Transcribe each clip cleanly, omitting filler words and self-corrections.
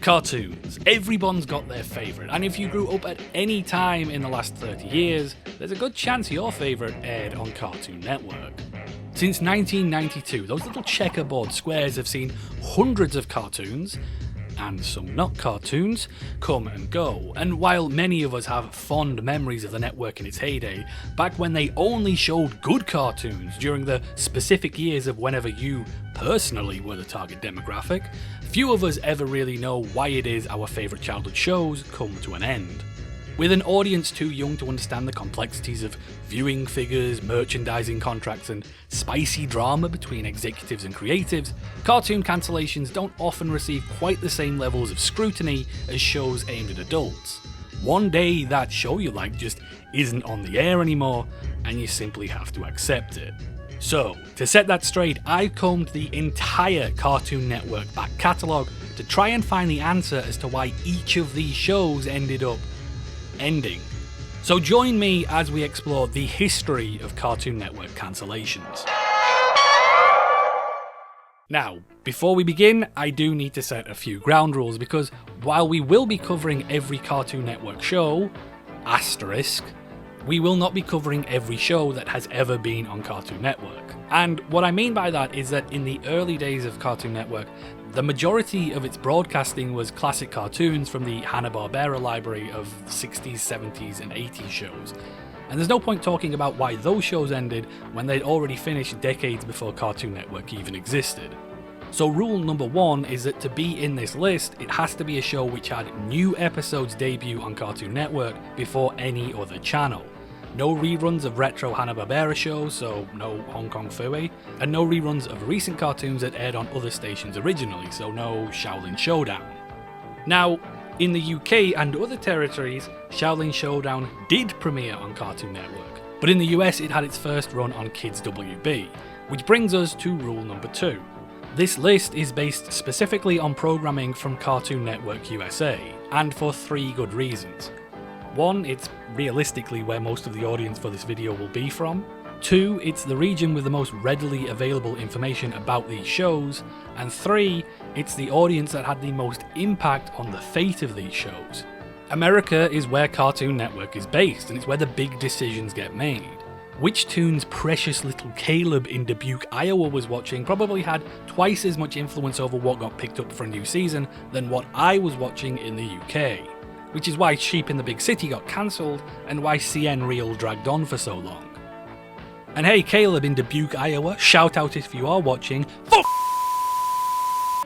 Cartoons. Everyone's got their favourite, and if you grew up at any time in the last 30 years, there's a good chance your favourite aired on Cartoon Network. Since 1992, those little checkerboard squares have seen hundreds of cartoons, and some not cartoons, come and go. And while many of us have fond memories of the network in its heyday, back when they only showed good cartoons during the specific years of whenever you personally were the target demographic, few of us ever really know why it is our favourite childhood shows come to an end. With an audience too young to understand the complexities of viewing figures, merchandising contracts, and spicy drama between executives and creatives, cartoon cancellations don't often receive quite the same levels of scrutiny as shows aimed at adults. One day that show you like just isn't on the air anymore, and you simply have to accept it. So, to set that straight, I combed the entire Cartoon Network back catalogue to try and find the answer as to why each of these shows ended up ending. So join me as we explore the history of Cartoon Network cancellations. Now, before we begin, I do need to set a few ground rules because while we will be covering every Cartoon Network show, asterisk, we will not be covering every show that has ever been on Cartoon Network. And what I mean by that is that in the early days of Cartoon Network, the majority of its broadcasting was classic cartoons from the Hanna-Barbera library of 60s, 70s and 80s shows. And there's no point talking about why those shows ended when they'd already finished decades before Cartoon Network even existed. So rule number one is that to be in this list, it has to be a show which had new episodes debut on Cartoon Network before any other channel. No reruns of retro Hanna-Barbera shows, so no Hong Kong Phooey, and no reruns of recent cartoons that aired on other stations originally, so no Shaolin Showdown. Now, in the UK and other territories, Shaolin Showdown did premiere on Cartoon Network, but in the US it had its first run on Kids WB, which brings us to rule number 2. This list is based specifically on programming from Cartoon Network USA, and for 3 good reasons. 1, it's realistically where most of the audience for this video will be from. 2, it's the region with the most readily available information about these shows. And 3, it's the audience that had the most impact on the fate of these shows. America is where Cartoon Network is based, and it's where the big decisions get made. Which tunes precious little Caleb in Dubuque, Iowa was watching probably had twice as much influence over what got picked up for a new season than what I was watching in the UK. Which is why Sheep in the Big City got cancelled, and why CN Real dragged on for so long. And hey Caleb in Dubuque, Iowa, shout out if you are watching,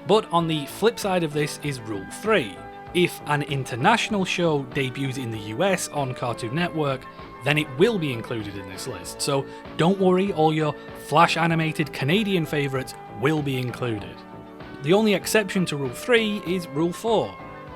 But on the flip side of this is rule 3. If an international show debuts in the US on Cartoon Network, then it will be included in this list, so don't worry, all your flash animated Canadian favourites will be included. The only exception to rule 3 is rule 4,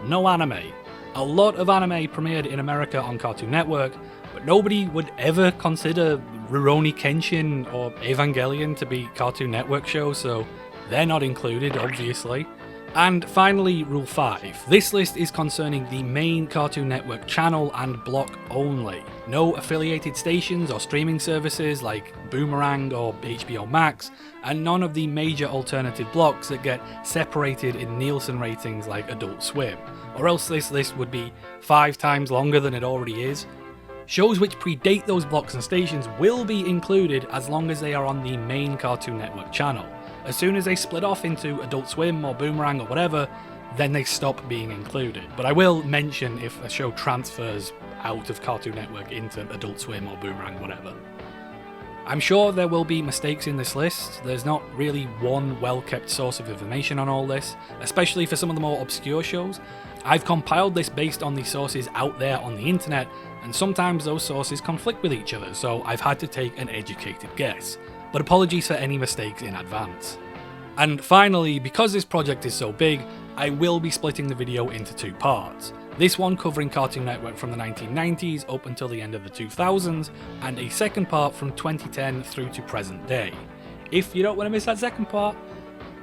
no anime. A lot of anime premiered in America on Cartoon Network, but nobody would ever consider Rurouni Kenshin or Evangelion to be Cartoon Network shows, so they're not included, obviously. And finally, rule 5. This list is concerning the main Cartoon Network channel and block only. No affiliated stations or streaming services like Boomerang or HBO Max, and none of the major alternative blocks that get separated in Nielsen ratings like Adult Swim, or else this list would be 5 times longer than it already is. Shows which predate those blocks and stations will be included as long as they are on the main Cartoon Network channel. As soon as they split off into Adult Swim or Boomerang or whatever, then they stop being included. But I will mention if a show transfers out of Cartoon Network into Adult Swim or Boomerang, whatever. I'm sure there will be mistakes in this list. There's not really one well-kept source of information on all this, especially for some of the more obscure shows. I've compiled this based on the sources out there on the internet, and sometimes those sources conflict with each other, so I've had to take an educated guess. But apologies for any mistakes in advance. And finally, because this project is so big, I will be splitting the video into 2 parts. This one covering Cartoon Network from the 1990s up until the end of the 2000s, and a second part from 2010 through to present day. If you don't want to miss that second part,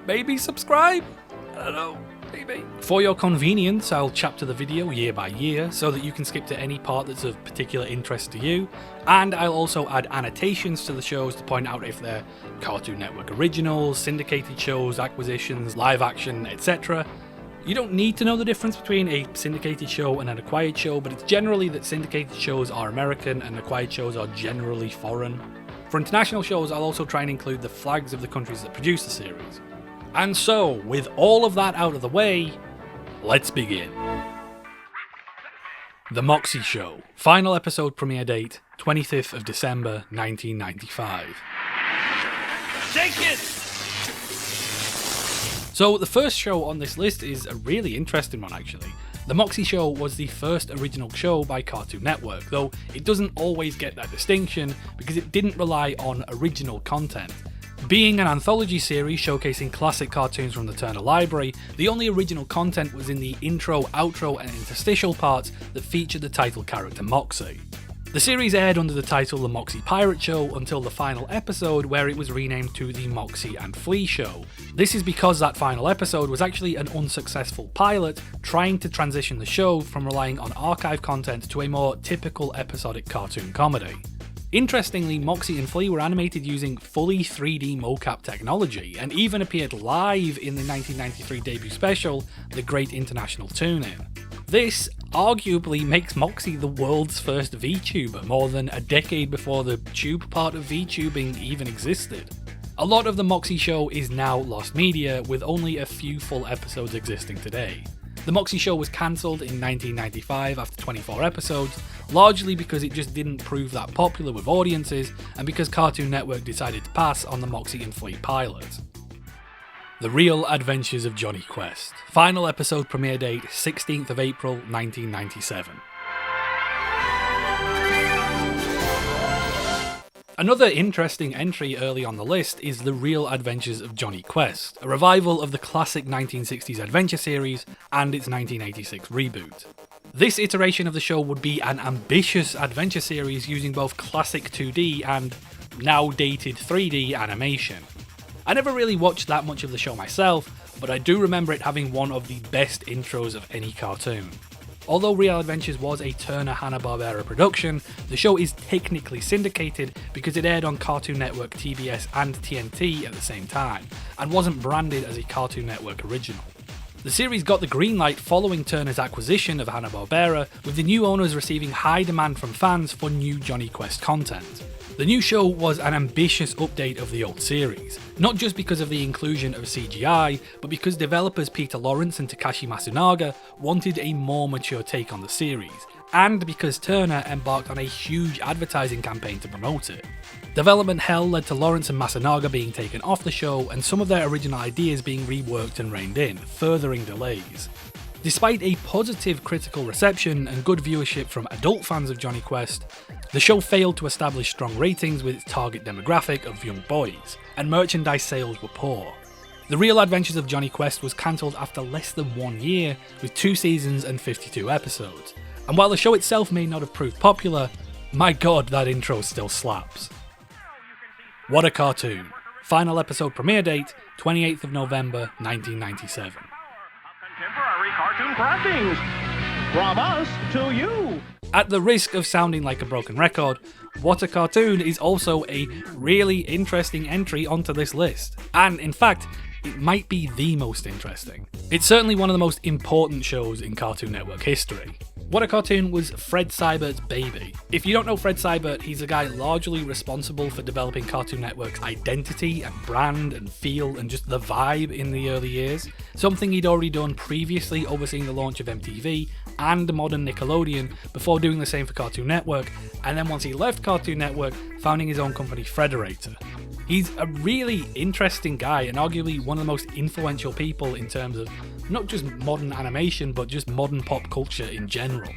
maybe subscribe? I don't know, maybe. For your convenience, I'll chapter the video year by year so that you can skip to any part that's of particular interest to you, and I'll also add annotations to the shows to point out if they're Cartoon Network originals, syndicated shows, acquisitions, live action, etc. You don't need to know the difference between a syndicated show and an acquired show, but it's generally that syndicated shows are American and acquired shows are generally foreign. For international shows, I'll also try and include the flags of the countries that produce the series. And so, with all of that out of the way, let's begin. The Moxie Show. Final episode premiere date, 25th of December 1995. Take it! So the first show on this list is a really interesting one actually. The Moxie Show was the first original show by Cartoon Network, though it doesn't always get that distinction because it didn't rely on original content. Being an anthology series showcasing classic cartoons from the Turner Library, the only original content was in the intro, outro and interstitial parts that featured the title character Moxie. The series aired under the title The Moxie Pirate Show until the final episode where it was renamed to The Moxie and Flea Show. This is because that final episode was actually an unsuccessful pilot trying to transition the show from relying on archive content to a more typical episodic cartoon comedy. Interestingly, Moxie and Flea were animated using fully 3D mocap technology and even appeared live in the 1993 debut special, The Great International Tune-In. This arguably makes Moxie the world's first VTuber, more than a decade before the tube part of VTubing even existed. A lot of the Moxie Show is now lost media, with only a few full episodes existing today. The Moxie Show was cancelled in 1995 after 24 episodes, largely because it just didn't prove that popular with audiences, and because Cartoon Network decided to pass on the Moxie and Flea pilot. The Real Adventures of Johnny Quest. Final episode premiere date 16th of April 1997. Another interesting entry early on the list is The Real Adventures of Johnny Quest, a revival of the classic 1960s adventure series and its 1986 reboot. This iteration of the show would be an ambitious adventure series using both classic 2D and now dated 3D animation. I never really watched that much of the show myself, but I do remember it having one of the best intros of any cartoon. Although Real Adventures was a Turner Hanna-Barbera production, the show is technically syndicated because it aired on Cartoon Network, TBS and TNT at the same time, and wasn't branded as a Cartoon Network original. The series got the green light following Turner's acquisition of Hanna-Barbera, with the new owners receiving high demand from fans for new Johnny Quest content. The new show was an ambitious update of the old series, not just because of the inclusion of CGI, but because developers Peter Lawrence and Takashi Masunaga wanted a more mature take on the series, and because Turner embarked on a huge advertising campaign to promote it. Development hell led to Lawrence and Masunaga being taken off the show and some of their original ideas being reworked and reined in, furthering delays. Despite a positive critical reception and good viewership from adult fans of Johnny Quest, the show failed to establish strong ratings with its target demographic of young boys, and merchandise sales were poor. The Real Adventures of Johnny Quest was cancelled after less than 1 year, with 2 seasons and 52 episodes. And while the show itself may not have proved popular, my god, that intro still slaps. What a Cartoon. Final episode premiere date, 28th of November 1997. Contemporary cartoon crossings from us to you. At the risk of sounding like a broken record, What a Cartoon is also a really interesting entry onto this list. And in fact, it might be the most interesting. It's certainly one of the most important shows in Cartoon Network history. What a Cartoon was Fred Seibert's baby. If you don't know Fred Seibert, he's a guy largely responsible for developing Cartoon Network's identity and brand and feel and just the vibe in the early years, something he'd already done previously overseeing the launch of MTV and modern Nickelodeon before doing the same for Cartoon Network, and then once he left Cartoon Network, founding his own company Frederator. He's a really interesting guy and arguably one of the most influential people in terms of not just modern animation, but just modern pop culture in general.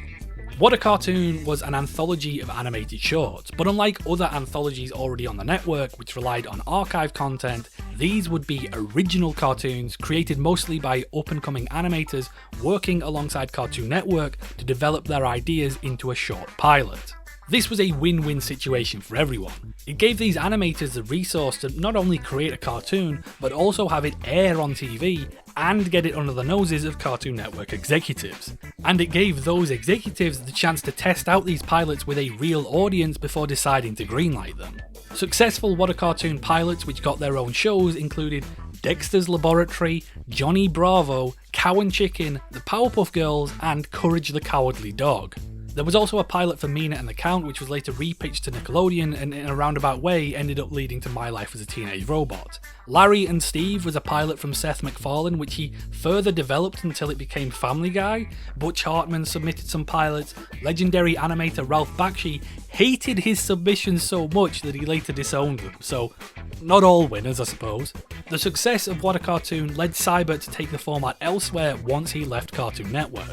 What a Cartoon was an anthology of animated shorts, but unlike other anthologies already on the network, which relied on archive content, these would be original cartoons created mostly by up-and-coming animators working alongside Cartoon Network to develop their ideas into a short pilot. This was a win-win situation for everyone. It gave these animators the resource to not only create a cartoon, but also have it air on TV and get it under the noses of Cartoon Network executives. And it gave those executives the chance to test out these pilots with a real audience before deciding to greenlight them. Successful What a Cartoon pilots which got their own shows included Dexter's Laboratory, Johnny Bravo, Cow and Chicken, The Powerpuff Girls, and Courage the Cowardly Dog. There was also a pilot for Mina and the Count, which was later repitched to Nickelodeon and in a roundabout way ended up leading to My Life as a Teenage Robot. Larry and Steve was a pilot from Seth MacFarlane, which he further developed until it became Family Guy. Butch Hartman submitted some pilots. Legendary animator Ralph Bakshi hated his submissions so much that he later disowned them, so not all winners, I suppose. The success of What a Cartoon led Seibert to take the format elsewhere once he left Cartoon Network.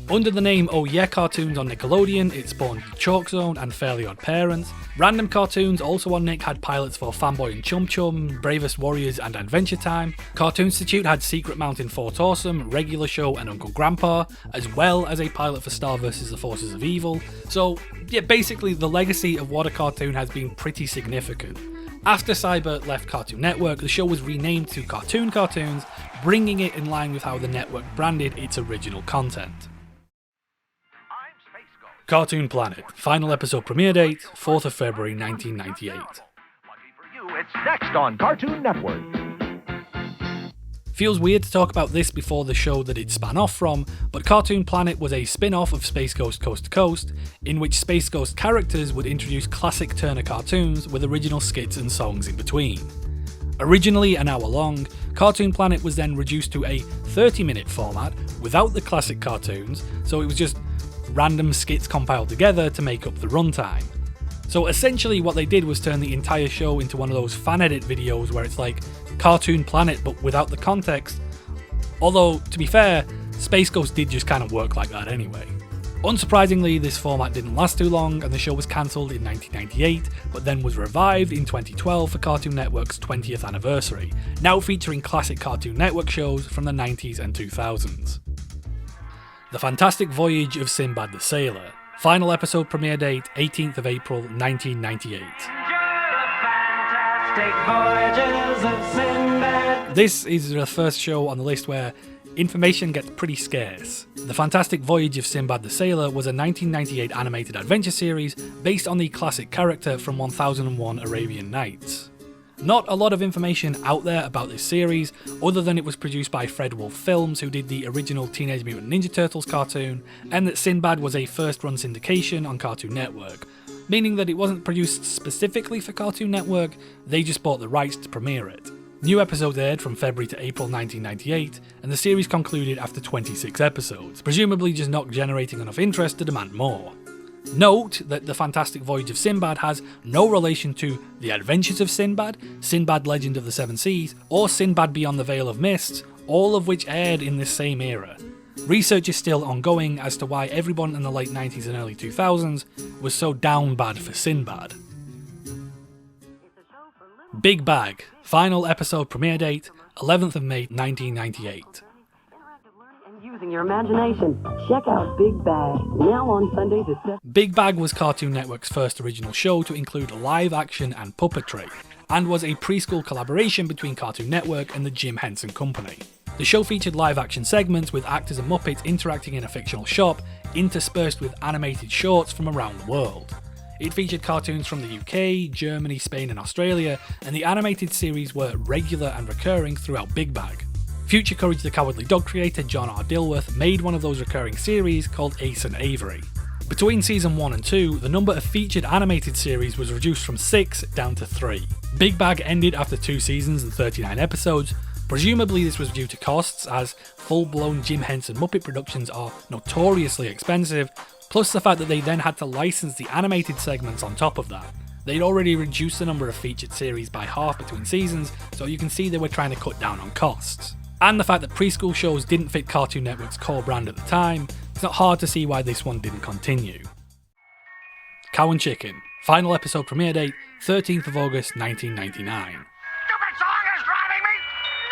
Under the name Oh Yeah Cartoons on Nickelodeon, it spawned Chalk Zone and Fairly Odd Parents. Random Cartoons, also on Nick, had pilots for Fanboy and Chum Chum, Bravest Warriors and Adventure Time. Cartoon Institute had Secret Mountain Fort Awesome, Regular Show and Uncle Grandpa, as well as a pilot for Star vs. the Forces of Evil. So yeah, basically the legacy of What a Cartoon has been pretty significant. After Seibert left Cartoon Network, the show was renamed to Cartoon Cartoons, bringing it in line with how the network branded its original content. Cartoon Planet. Final episode premiere date, 4th of February 1998. Lucky for you, it's next on Cartoon Network. Feels weird to talk about this before the show that it span off from, but Cartoon Planet was a spin-off of Space Ghost Coast to Coast, in which Space Ghost characters would introduce classic Turner cartoons with original skits and songs in between. Originally an hour long, Cartoon Planet was then reduced to a 30-minute format without the classic cartoons, so it was just random skits compiled together to make up the runtime. So essentially what they did was turn the entire show into one of those fan edit videos where it's like Cartoon Planet but without the context, although to be fair, Space Ghost did just kind of work like that anyway. Unsurprisingly, this format didn't last too long and the show was cancelled in 1998, but then was revived in 2012 for Cartoon Network's 20th anniversary, now featuring classic Cartoon Network shows from the 90s and 2000s. The Fantastic Voyage of Sinbad the Sailor. Final episode premiere date, 18th of April 1998. This is the first show on the list where information gets pretty scarce. The Fantastic Voyage of Sinbad the Sailor was a 1998 animated adventure series based on the classic character from 1001 Arabian Nights. Not a lot of information out there about this series, other than it was produced by Fred Wolf Films, who did the original Teenage Mutant Ninja Turtles cartoon, and that Sinbad was a first-run syndication on Cartoon Network, meaning that it wasn't produced specifically for Cartoon Network, they just bought the rights to premiere it. New episodes aired from February to April 1998, and the series concluded after 26 episodes, presumably just not generating enough interest to demand more. Note that The Fantastic Voyage of Sinbad has no relation to The Adventures of Sinbad, Sinbad Legend of the Seven Seas, or Sinbad Beyond the Veil of Mist, all of which aired in this same era. Research is still ongoing as to why everyone in the late 90s and early 2000s was so down bad for Sinbad. Big Bag. Final episode premiere date, 11th of May 1998. Using your imagination. Check out Big Bag, now on Sundays at 7. Big Bag was Cartoon Network's first original show to include live action and puppetry, and was a preschool collaboration between Cartoon Network and the Jim Henson Company. The show featured live action segments with actors and Muppets interacting in a fictional shop, interspersed with animated shorts from around the world. It featured cartoons from the UK, Germany, Spain and Australia, and the animated series were regular and recurring throughout Big Bag. Future Courage the Cowardly Dog creator John R. Dilworth made one of those recurring series called Ace and Avery. Between season 1 and 2, the number of featured animated series was reduced from 6 down to 3. Big Bag ended after 2 seasons and 39 episodes. Presumably this was due to costs, as full-blown Jim Henson Muppet productions are notoriously expensive, plus the fact that they then had to license the animated segments on top of that. They'd already reduced the number of featured series by half between seasons, so you can see they were trying to cut down on costs. And the fact that preschool shows didn't fit Cartoon Network's core brand at the time, it's not hard to see why this one didn't continue. Cow and Chicken. Final episode premiere date, 13th of August 1999. Stupid song is driving me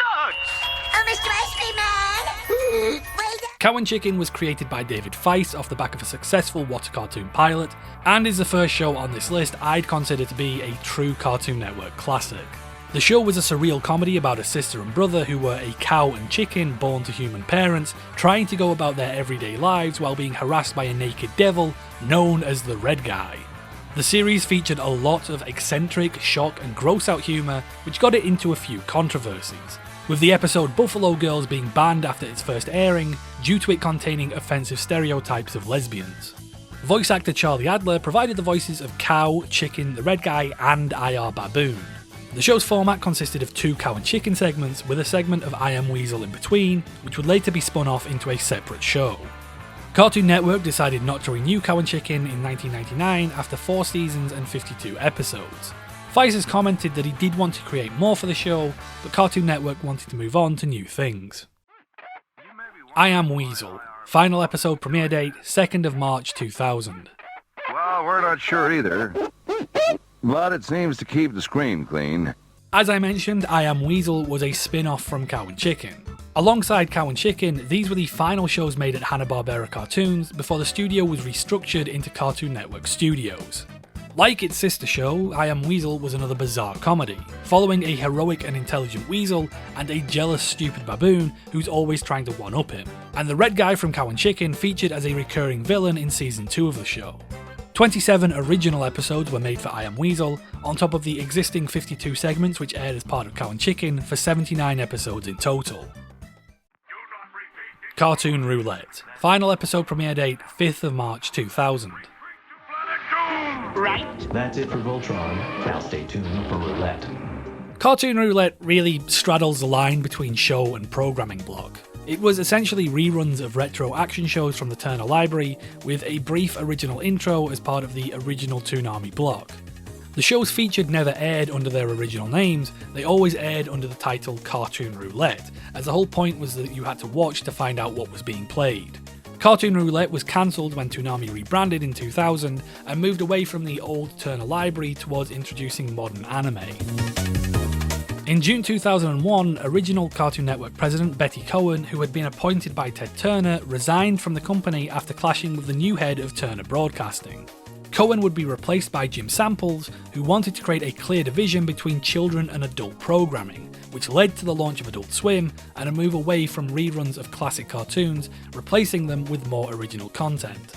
nuts! Oh, Mr. Ice Cream Man! Well done. Cow and Chicken was created by David Feiss off the back of a successful What a Cartoon pilot, and is the first show on this list I'd consider to be a true Cartoon Network classic. The show was a surreal comedy about a sister and brother who were a cow and chicken born to human parents, trying to go about their everyday lives while being harassed by a naked devil known as the Red Guy. The series featured a lot of eccentric, shock and gross out humour, which got it into a few controversies. with the episode Buffalo Girls being banned after its first airing due to it containing offensive stereotypes of lesbians. Voice actor Charlie Adler provided the voices of Cow, Chicken, the Red Guy, and IR Baboon. The show's format consisted of 2 Cow and Chicken segments, with a segment of I Am Weasel in between, which would later be spun off into a separate show. Cartoon Network decided not to renew Cow and Chicken in 1999 after 4 seasons and 52 episodes. Feiss has commented that he did want to create more for the show, but Cartoon Network wanted to move on to new things. I Am Weasel. Final episode premiere date 2nd of March 2000. Well, we're not sure either, but it seems to keep the screen clean. As I mentioned, I Am Weasel was a spin-off from Cow and Chicken. Alongside Cow and Chicken, these were the final shows made at Hanna-Barbera Cartoons before the studio was restructured into Cartoon Network Studios. Like its sister show, I Am Weasel was another bizarre comedy, following a heroic and intelligent weasel and a jealous, stupid baboon who's always trying to one-up him. And the Red Guy from Cow and Chicken featured as a recurring villain in season 2 of the show. 27 original episodes were made for I Am Weasel, on top of the existing 52 segments which aired as part of Cow and Chicken for 79 episodes in total. Cartoon Roulette. Final episode premiere date 5th of March 2000. Right. That's it for Voltron. Now stay tuned for Roulette. Cartoon Roulette really straddles the line between show and programming block. It was essentially reruns of retro action shows from the Turner Library, with a brief original intro as part of the original Toonami block. The shows featured never aired under their original names, they always aired under the title Cartoon Roulette, as the whole point was that you had to watch to find out what was being played. Cartoon Roulette was cancelled when Toonami rebranded in 2000 and moved away from the old Turner Library towards introducing modern anime. In June 2001, original Cartoon Network president Betty Cohen, who had been appointed by Ted Turner, resigned from the company after clashing with the new head of Turner Broadcasting. Cohen would be replaced by Jim Samples, who wanted to create a clear division between children and adult programming, which led to the launch of Adult Swim and a move away from reruns of classic cartoons, replacing them with more original content.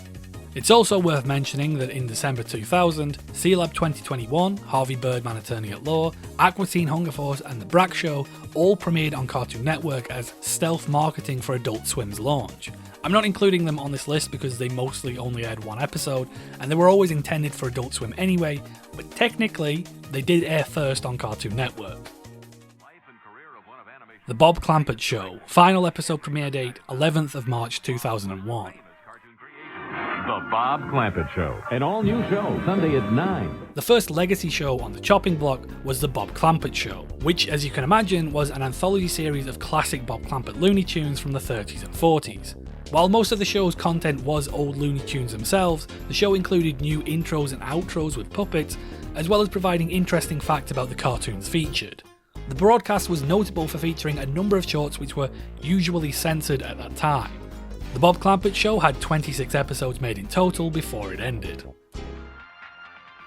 It's also worth mentioning that in December 2000, C-Lab 2021, Harvey Birdman Attorney at Law, Aqua Teen Hunger Force and The Brak Show all premiered on Cartoon Network as stealth marketing for Adult Swim's launch. I'm not including them on this list because they mostly only aired 1 episode, and they were always intended for Adult Swim anyway, but technically, they did air first on Cartoon Network. The Bob Clampett Show, final episode premiere date 11th of March 2001. The Bob Clampett Show, an all-new show, Sunday at 9. The first legacy show on the chopping block was The Bob Clampett Show, which, as you can imagine, was an anthology series of classic Bob Clampett Looney Tunes from the 30s and 40s. While most of the show's content was old Looney Tunes themselves, the show included new intros and outros with puppets, as well as providing interesting facts about the cartoons featured. The broadcast was notable for featuring a number of shorts which were usually censored at that time. The Bob Clampett Show had 26 episodes made in total before it ended.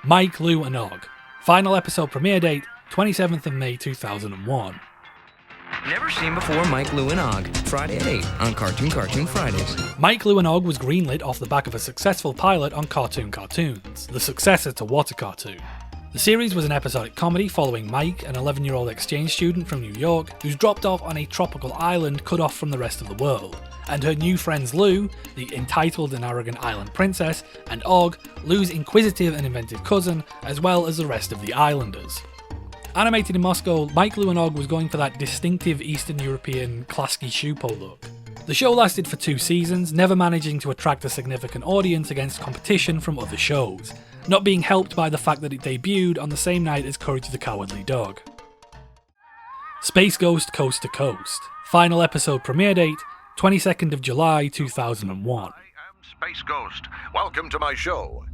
Mike, Lou and Og. Final episode premiere date 27th of May 2001. Never seen before Mike, Lou, and Og. Friday at 8 on Cartoon Fridays. Mike, Lou and Og was greenlit off the back of a successful pilot on Cartoon Cartoons, the successor to What a Cartoon. The series was an episodic comedy following Mike, an 11-year-old exchange student from New York who's dropped off on a tropical island cut off from the rest of the world, and her new friends Lou, the entitled and arrogant island princess, and Og, Lou's inquisitive and inventive cousin, as well as the rest of the islanders. Animated in Moscow, Mike, Lou and Og was going for that distinctive Eastern European Klasky Shupo look. The show lasted for 2 seasons, never managing to attract a significant audience against competition from other shows, not being helped by the fact that it debuted on the same night as Courage the Cowardly Dog. Space Ghost Coast to Coast. Final episode premiere date 22nd of July 2001. I am Space Ghost. Welcome to my show.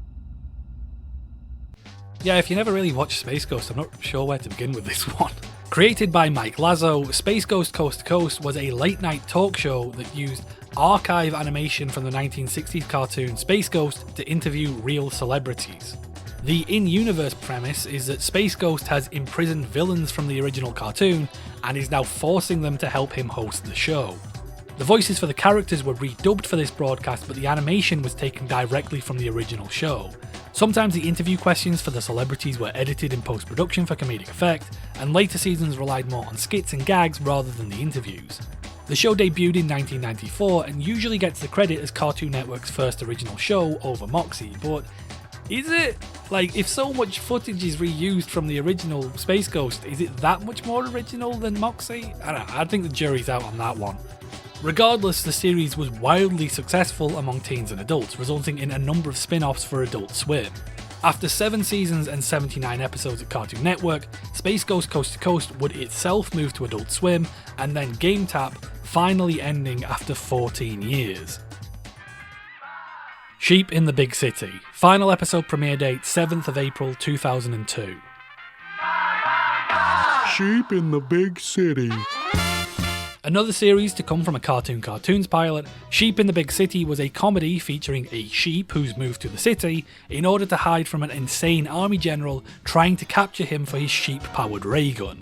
Yeah, if you never really watched Space Ghost, I'm not sure where to begin with this one. Created by Mike Lazo, Space Ghost Coast to Coast was a late-night talk show that used archive animation from the 1960s cartoon Space Ghost to interview real celebrities. The in-universe premise is that Space Ghost has imprisoned villains from the original cartoon and is now forcing them to help him host the show. The voices for the characters were redubbed for this broadcast, but the animation was taken directly from the original show. Sometimes the interview questions for the celebrities were edited in post-production for comedic effect, and later seasons relied more on skits and gags rather than the interviews. The show debuted in 1994 and usually gets the credit as Cartoon Network's first original show over Moxie, but is it? Like, if so much footage is reused from the original Space Ghost, is it that much more original than Moxie? I don't know, I think the jury's out on that one. Regardless, the series was wildly successful among teens and adults, resulting in a number of spin-offs for Adult Swim. After 7 seasons and 79 episodes at Cartoon Network, Space Ghost Coast to Coast would itself move to Adult Swim, and then Game Tap, finally ending after 14 years. Sheep in the Big City. Final episode premiere date 7th of April 2002. Sheep in the Big City. Another series to come from a Cartoons pilot, Sheep in the Big City was a comedy featuring a sheep who's moved to the city in order to hide from an insane army general trying to capture him for his sheep-powered ray gun.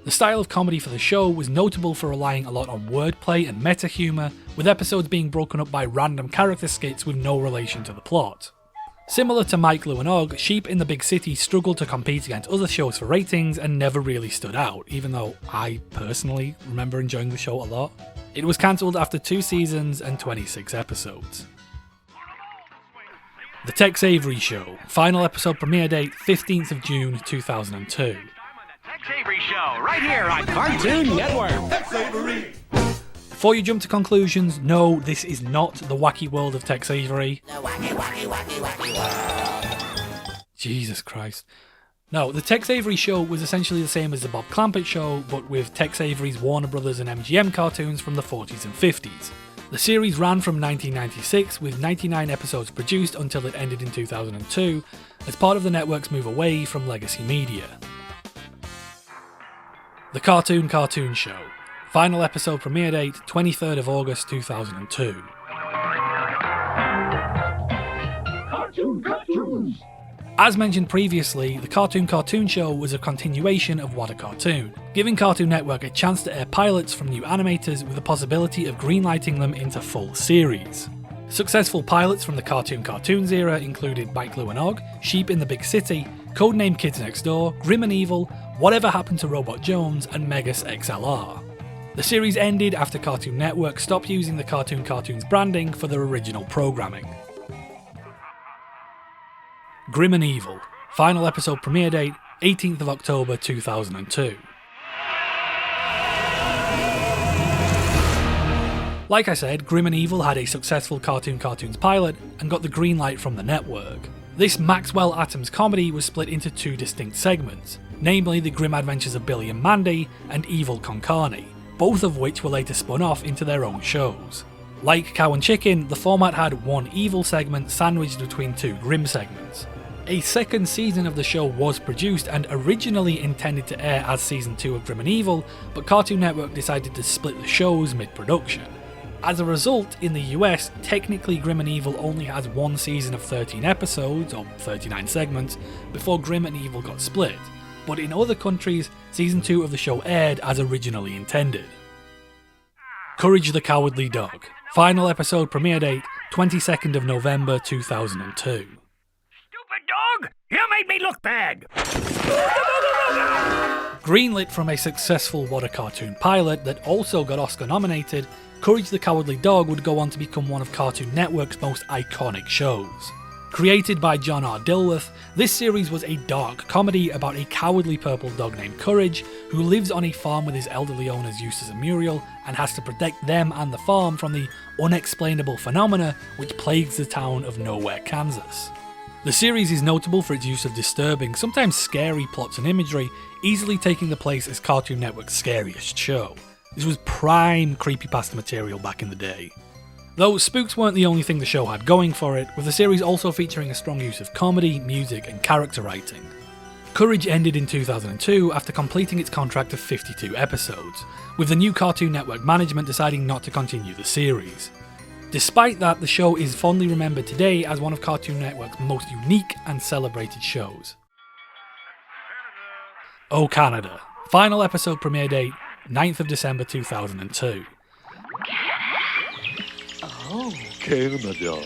The style of comedy for the show was notable for relying a lot on wordplay and meta-humour, with episodes being broken up by random character skits with no relation to the plot. Similar to Mike, Lou and Og, Sheep in the Big City struggled to compete against other shows for ratings and never really stood out, even though I personally remember enjoying the show a lot. It was cancelled after 2 seasons and 26 episodes. The Tex Avery Show. Final episode premiere date 15th of June 2002. Tex Avery Show, right here on Cartoon Network. Tex Avery. Before you jump to conclusions, no, this is not the wacky world of Tex Avery. The wacky world. Jesus Christ. No, the Tex Avery Show was essentially the same as the Bob Clampett Show, but with Tex Avery's Warner Brothers and MGM cartoons from the 40s and 50s. The series ran from 1996, with 99 episodes produced until it ended in 2002, as part of the network's move away from legacy media. The Cartoon Show. Final episode premiere date 23rd of August 2002. Cartoons. As mentioned previously, the Cartoon Show was a continuation of What a Cartoon, giving Cartoon Network a chance to air pilots from new animators with the possibility of greenlighting them into full series. Successful pilots from the Cartoons era included Mike, Lou and Og, Sheep in the Big City, Codename Kids Next Door, Grim and Evil, Whatever Happened to Robot Jones, and Megas XLR. The series ended after Cartoon Network stopped using the Cartoons branding for their original programming. Grim and Evil. Final episode premiere date 18th of October 2002. Like I said, Grim and Evil had a successful Cartoons pilot and got the green light from the network. This Maxwell Atoms comedy was split into 2 distinct segments, namely the Grim Adventures of Billy and Mandy and Evil Con Carne, both of which were later spun off into their own shows. Like Cow and Chicken, the format had 1 Evil segment sandwiched between 2 Grim segments. A second season of the show was produced and originally intended to air as season 2 of Grim and Evil, but Cartoon Network decided to split the shows mid-production. As a result, in the US, technically Grim and Evil only has 1 season of 13 episodes, or 39 segments, before Grim and Evil got split, but in other countries, season 2 of the show aired as originally intended. Courage the Cowardly Dog. Final episode premiere date 22nd of November 2002. Stupid dog! You made me look bad! Greenlit from a successful What a Cartoon pilot that also got Oscar nominated, Courage the Cowardly Dog would go on to become one of Cartoon Network's most iconic shows. Created by John R. Dilworth, this series was a dark comedy about a cowardly purple dog named Courage who lives on a farm with his elderly owners Eustace and Muriel and has to protect them and the farm from the unexplainable phenomena which plagues the town of Nowhere, Kansas. The series is notable for its use of disturbing, sometimes scary plots and imagery, easily taking the place as Cartoon Network's scariest show. This was prime creepypasta material back in the day. Though spooks weren't the only thing the show had going for it, with the series also featuring a strong use of comedy, music, and character writing. Courage ended in 2002 after completing its contract of 52 episodes, with the new Cartoon Network management deciding not to continue the series. Despite that, the show is fondly remembered today as one of Cartoon Network's most unique and celebrated shows. Oh Canada. Final episode premiere date 9th of December 2002. Oh, Canada.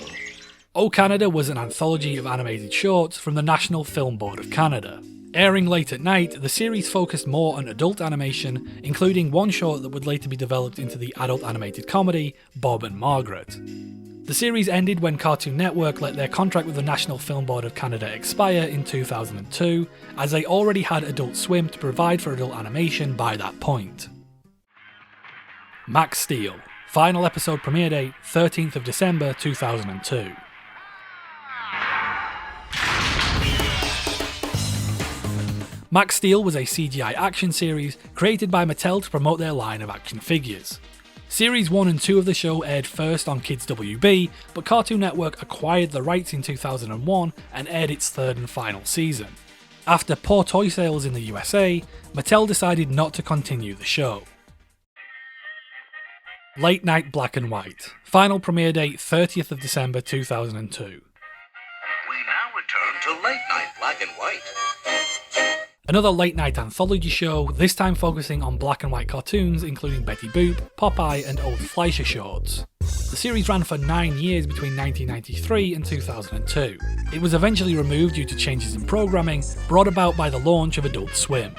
O Canada was an anthology of animated shorts from the National Film Board of Canada. Airing late at night, the series focused more on adult animation, including one short that would later be developed into the adult animated comedy, Bob and Margaret. The series ended when Cartoon Network let their contract with the National Film Board of Canada expire in 2002, as they already had Adult Swim to provide for adult animation by that point. Max Steel. Final episode premiere date 13th of December 2002. Max Steel was a CGI action series created by Mattel to promote their line of action figures. Series 1 and 2 of the show aired first on Kids WB, but Cartoon Network acquired the rights in 2001 and aired its third and final season. After poor toy sales in the USA, Mattel decided not to continue the show. Late Night Black and White. Final premiere date 30th of December 2002. We now return to Late Night Black and White. Another late night anthology show, this time focusing on black and white cartoons including Betty Boop, Popeye and old Fleischer shorts. The series ran for 9 years between 1993 and 2002. It was eventually removed due to changes in programming brought about by the launch of Adult Swim.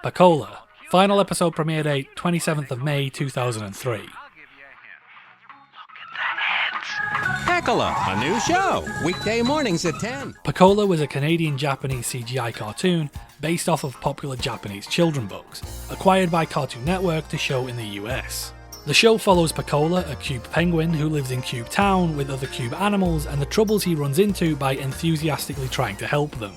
Pacola. Final episode premiere date 27th of May 2003. Heckala, a new show. Weekday mornings at 10. Pacola was a Canadian-Japanese CGI cartoon based off of popular Japanese children books, acquired by Cartoon Network to show in the US. The show follows Pacola, a cube penguin who lives in Cube Town with other cube animals and the troubles he runs into by enthusiastically trying to help them.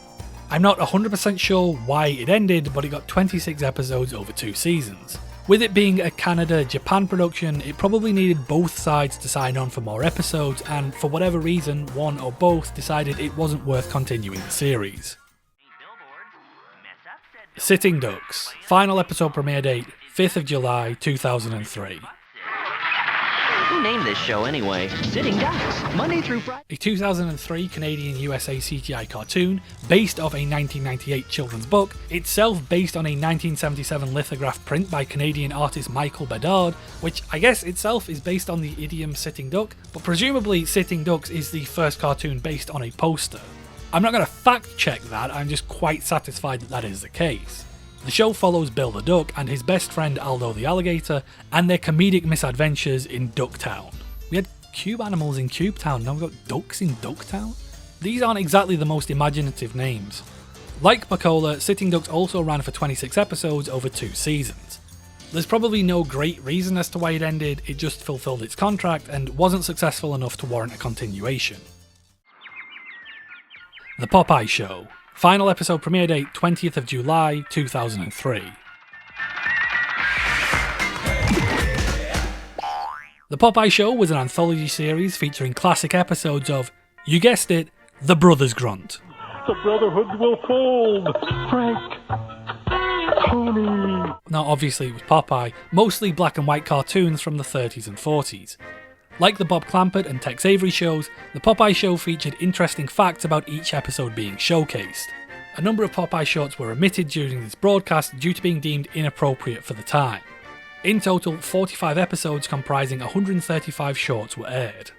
I'm not 100% sure why it ended, but it got 26 episodes over 2 seasons. With it being a Canada-Japan production, it probably needed both sides to sign on for more episodes, and for whatever reason, one or both decided it wasn't worth continuing the series. Sitting Ducks. Final episode premiere date 5th of July 2003. Who named this show anyway? Sitting Ducks, Monday through Friday. A 2003 Canadian-USA CGI cartoon based off a 1998 children's book, itself based on a 1977 lithograph print by Canadian artist Michael Bedard, which I guess itself is based on the idiom sitting duck, but presumably Sitting Ducks is the first cartoon based on a poster. I'm not going to fact check that, I'm just quite satisfied that that is the case. The show follows Bill the Duck and his best friend Aldo the Alligator and their comedic misadventures in Ducktown. We had cube animals in Cube Town, now we've got ducks in Ducktown? These aren't exactly the most imaginative names. Like Pacola, Sitting Ducks also ran for 26 episodes over 2 seasons. There's probably no great reason as to why it ended, it just fulfilled its contract and wasn't successful enough to warrant a continuation. The Popeye Show. Final episode premiere date 20th of July 2003. The Popeye Show was an anthology series featuring classic episodes of, you guessed it, The Brothers Grunt. The Brotherhood will fold. Frank. Tony. Now obviously it was Popeye, mostly black and white cartoons from the 30s and 40s. Like the Bob Clampett and Tex Avery shows, the Popeye Show featured interesting facts about each episode being showcased. A number of Popeye shorts were omitted during this broadcast due to being deemed inappropriate for the time. In total, 45 episodes comprising 135 shorts were aired.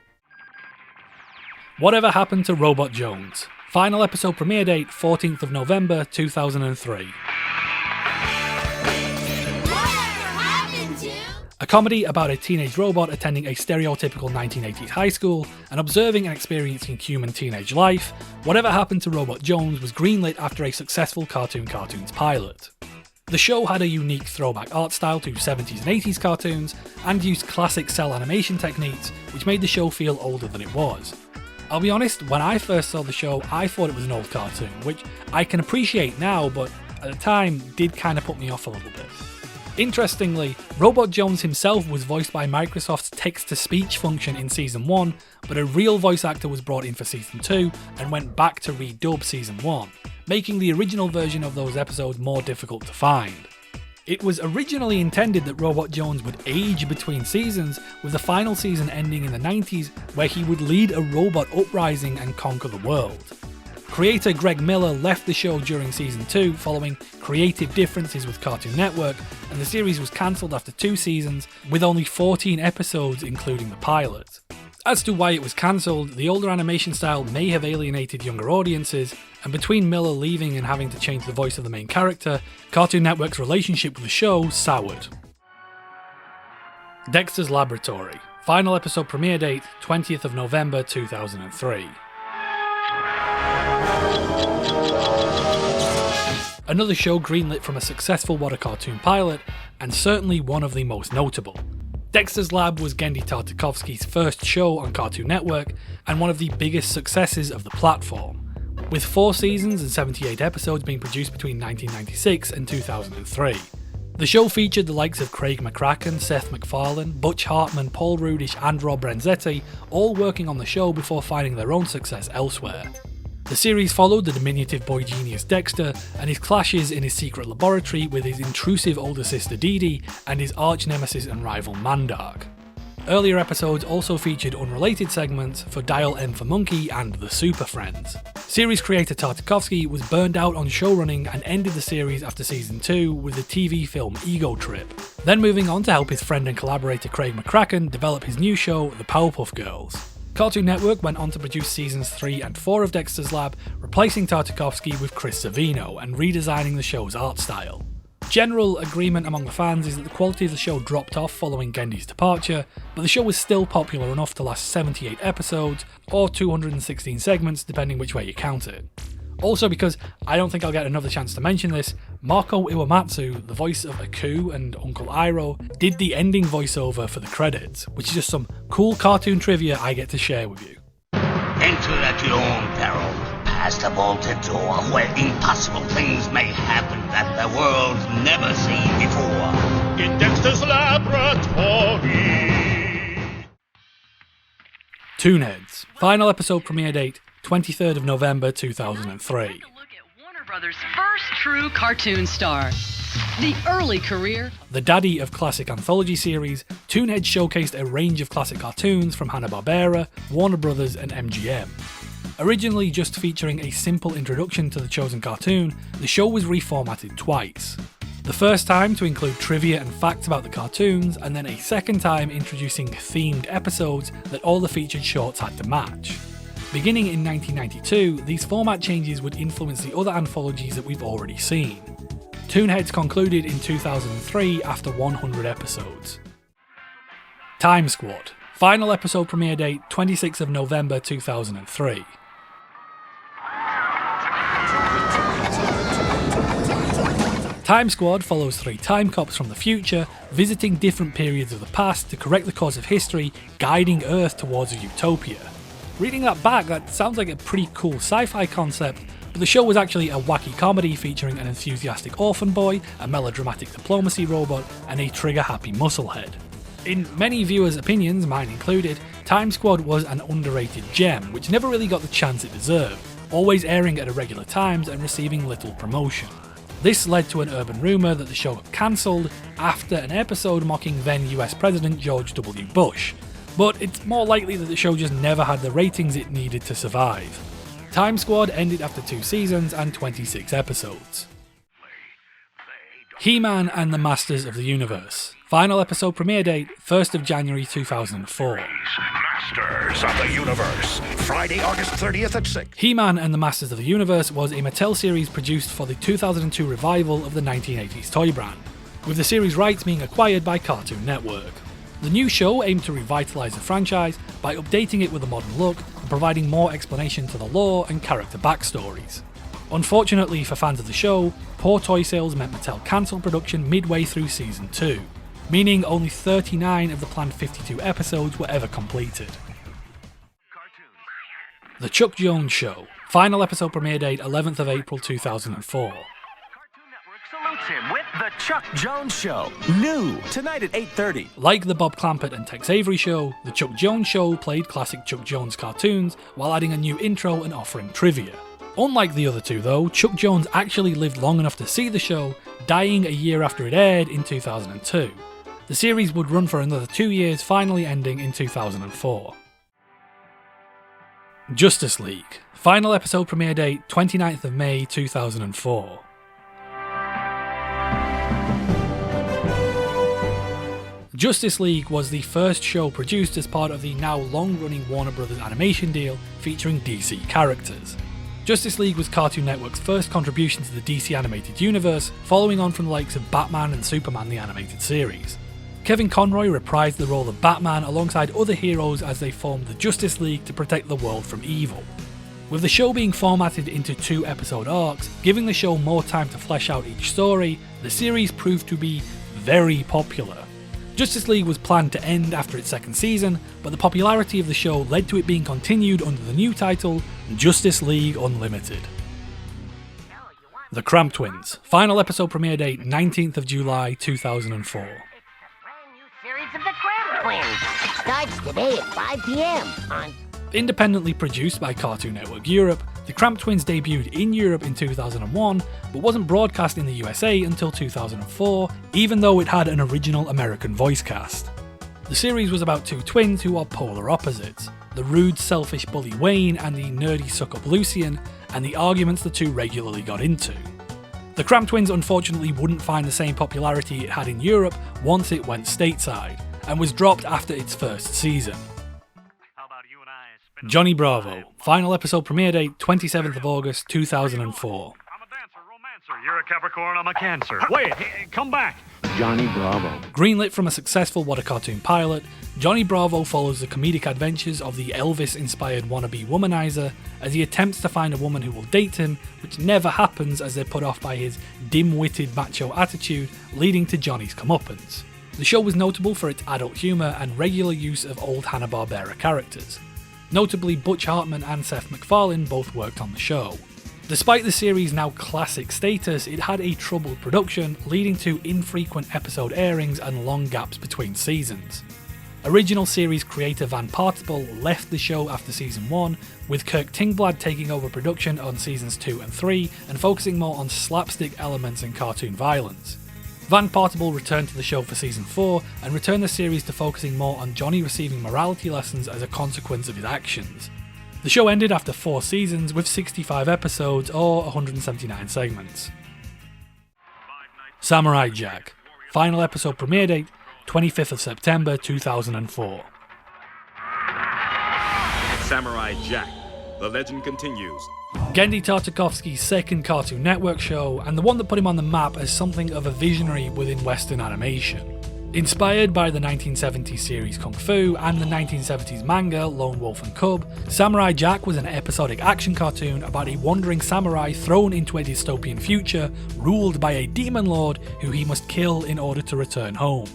Whatever Happened to Robot Jones? Final episode premiere date 14th of November 2003. A comedy about a teenage robot attending a stereotypical 1980s high school and observing and experiencing human teenage life, Whatever Happened to Robot Jones was greenlit after a successful Cartoons pilot. The show had a unique throwback art style to 70s and 80s cartoons and used classic cell animation techniques, which made the show feel older than it was. I'll be honest, when I first saw the show, I thought it was an old cartoon, which I can appreciate now, but at the time did kind of put me off a little bit. Interestingly, Robot Jones himself was voiced by Microsoft's text-to-speech function in Season 1, but a real voice actor was brought in for Season 2 and went back to redub Season 1, making the original version of those episodes more difficult to find. It was originally intended that Robot Jones would age between seasons, with the final season ending in the 90s, where he would lead a robot uprising and conquer the world. Creator Greg Miller left the show during season 2 following creative differences with Cartoon Network, and the series was cancelled after 2 seasons, with only 14 episodes including the pilot. As to why it was cancelled, the older animation style may have alienated younger audiences, and between Miller leaving and having to change the voice of the main character, Cartoon Network's relationship with the show soured. Dexter's Laboratory. Final episode premiere date, 20th of November 2003. Another show greenlit from a successful What a Cartoon pilot, and certainly one of the most notable. Dexter's Lab was Genndy Tartakovsky's first show on Cartoon Network, and one of the biggest successes of the platform, with 4 seasons and 78 episodes being produced between 1996 and 2003. The show featured the likes of Craig McCracken, Seth MacFarlane, Butch Hartman, Paul Rudish and Rob Renzetti, all working on the show before finding their own success elsewhere. The series followed the diminutive boy genius Dexter and his clashes in his secret laboratory with his intrusive older sister Dee Dee and his arch nemesis and rival Mandark. Earlier episodes also featured unrelated segments for Dial M for Monkey and the Super Friends. Series creator Tartakovsky was burned out on showrunning and ended the series after season 2 with the TV film Ego Trip, then moving on to help his friend and collaborator Craig McCracken develop his new show, The Powerpuff Girls. Cartoon Network went on to produce seasons 3 and 4 of Dexter's Lab, replacing Tartakovsky with Chris Savino and redesigning the show's art style. General agreement among the fans is that the quality of the show dropped off following Genndy's departure, but the show was still popular enough to last 78 episodes, or 216 segments depending which way you count it. Also, because I don't think I'll get another chance to mention this, Marco Iwamatsu, the voice of Aku and Uncle Iroh, did the ending voiceover for the credits, which is just some cool cartoon trivia I get to share with you. Enter at your own peril, past a vaulted door where impossible things may happen that the world's never seen before. In Dexter's Laboratory. Toonheads. Final episode premiere date, 23rd of November 2003. Look at Warner Brothers' first true cartoon star. The early career. The daddy of classic anthology series, Toonheads showcased a range of classic cartoons from Hanna-Barbera, Warner Brothers and MGM. Originally just featuring a simple introduction to the chosen cartoon, the show was reformatted twice. The first time to include trivia and facts about the cartoons, and then a second time introducing themed episodes that all the featured shorts had to match. Beginning in 1992, these format changes would influence the other anthologies that we've already seen. Toonheads concluded in 2003 after 100 episodes. Time Squad. Final episode premiere date, 26th of November 2003. Time Squad follows 3 time cops from the future, visiting different periods of the past to correct the course of history, guiding Earth towards a utopia. Reading that back, that sounds like a pretty cool sci-fi concept, but the show was actually a wacky comedy featuring an enthusiastic orphan boy, a melodramatic diplomacy robot, and a trigger-happy musclehead. In many viewers' opinions, mine included, Time Squad was an underrated gem, which never really got the chance it deserved, always airing at irregular times and receiving little promotion. This led to an urban rumour that the show got cancelled after an episode mocking then US President George W. Bush, but it's more likely that the show just never had the ratings it needed to survive. Time Squad ended after 2 seasons and 26 episodes. He-Man and the Masters of the Universe. Final episode premiere date, 1st of January 2004. Masters of the Universe, Friday, August 30th at 6. He-Man and the Masters of the Universe was a Mattel series produced for the 2002 revival of the 1980s toy brand, with the series rights being acquired by Cartoon Network. The new show aimed to revitalise the franchise by updating it with a modern look and providing more explanation to the lore and character backstories. Unfortunately for fans of the show, poor toy sales meant Mattel cancelled production midway through season 2, meaning only 39 of the planned 52 episodes were ever completed. The Chuck Jones Show. Final episode premiere date 11th of April 2004. Salutes him with The Chuck Jones Show. New, tonight at 8:30. Like the Bob Clampett and Tex Avery Show, The Chuck Jones Show played classic Chuck Jones cartoons while adding a new intro and offering trivia. Unlike the other two though, Chuck Jones actually lived long enough to see the show, dying a year after it aired in 2002. The series would run for another 2 years, finally ending in 2004. Justice League. Final episode premiere date 29th of May 2004. Justice League was the first show produced as part of the now long-running Warner Bros. Animation deal featuring DC characters. Justice League was Cartoon Network's first contribution to the DC animated universe, following on from the likes of Batman and Superman the animated series. Kevin Conroy reprised the role of Batman alongside other heroes as they formed the Justice League to protect the world from evil. With the show being formatted into 2-episode arcs, giving the show more time to flesh out each story, the series proved to be very popular. Justice League was planned to end after its second season, but the popularity of the show led to it being continued under the new title, Justice League Unlimited. The Cramp Twins. Final episode premiere date 19th of July 2004. Series of the Cramp Twins starts today at 5 p.m. on... Independently produced by Cartoon Network Europe, the Cramp Twins debuted in Europe in 2001, but wasn't broadcast in the USA until 2004, even though it had an original American voice cast. The series was about two twins who are polar opposites, the rude, selfish bully Wayne and the nerdy suck-up Lucien, and the arguments the two regularly got into. The Cramp Twins unfortunately wouldn't find the same popularity it had in Europe once it went stateside, and was dropped after its first season. Johnny Bravo. Final episode premiere date 27th of August 2004. You're a Capricorn, I'm a Cancer. Wait, come back. Johnny Bravo. Greenlit from a successful What a Cartoon pilot, Johnny Bravo follows the comedic adventures of the Elvis-inspired wannabe womanizer as he attempts to find a woman who will date him, which never happens as they're put off by his dim-witted macho attitude, leading to Johnny's comeuppance. The show was notable for its adult humour and regular use of old Hanna-Barbera characters. Notably, Butch Hartman and Seth MacFarlane both worked on the show. Despite the series' now classic status, it had a troubled production, leading to infrequent episode airings and long gaps between seasons. Original series creator Van Partable left the show after season 1, with Kirk Tingblad taking over production on seasons 2 and 3 and focusing more on slapstick elements and cartoon violence. Van Partable returned to the show for season 4 and returned the series to focusing more on Johnny receiving morality lessons as a consequence of his actions. The show ended after 4 seasons with 65 episodes or 179 segments. Samurai Jack. Final episode premiere date 25th of September 2004. Samurai Jack. The legend continues. Genndy Tartakovsky's second Cartoon Network show, and the one that put him on the map as something of a visionary within Western animation. Inspired by the 1970s series Kung Fu and the 1970s manga Lone Wolf and Cub, Samurai Jack was an episodic action cartoon about a wandering samurai thrown into a dystopian future ruled by a demon lord who he must kill in order to return home.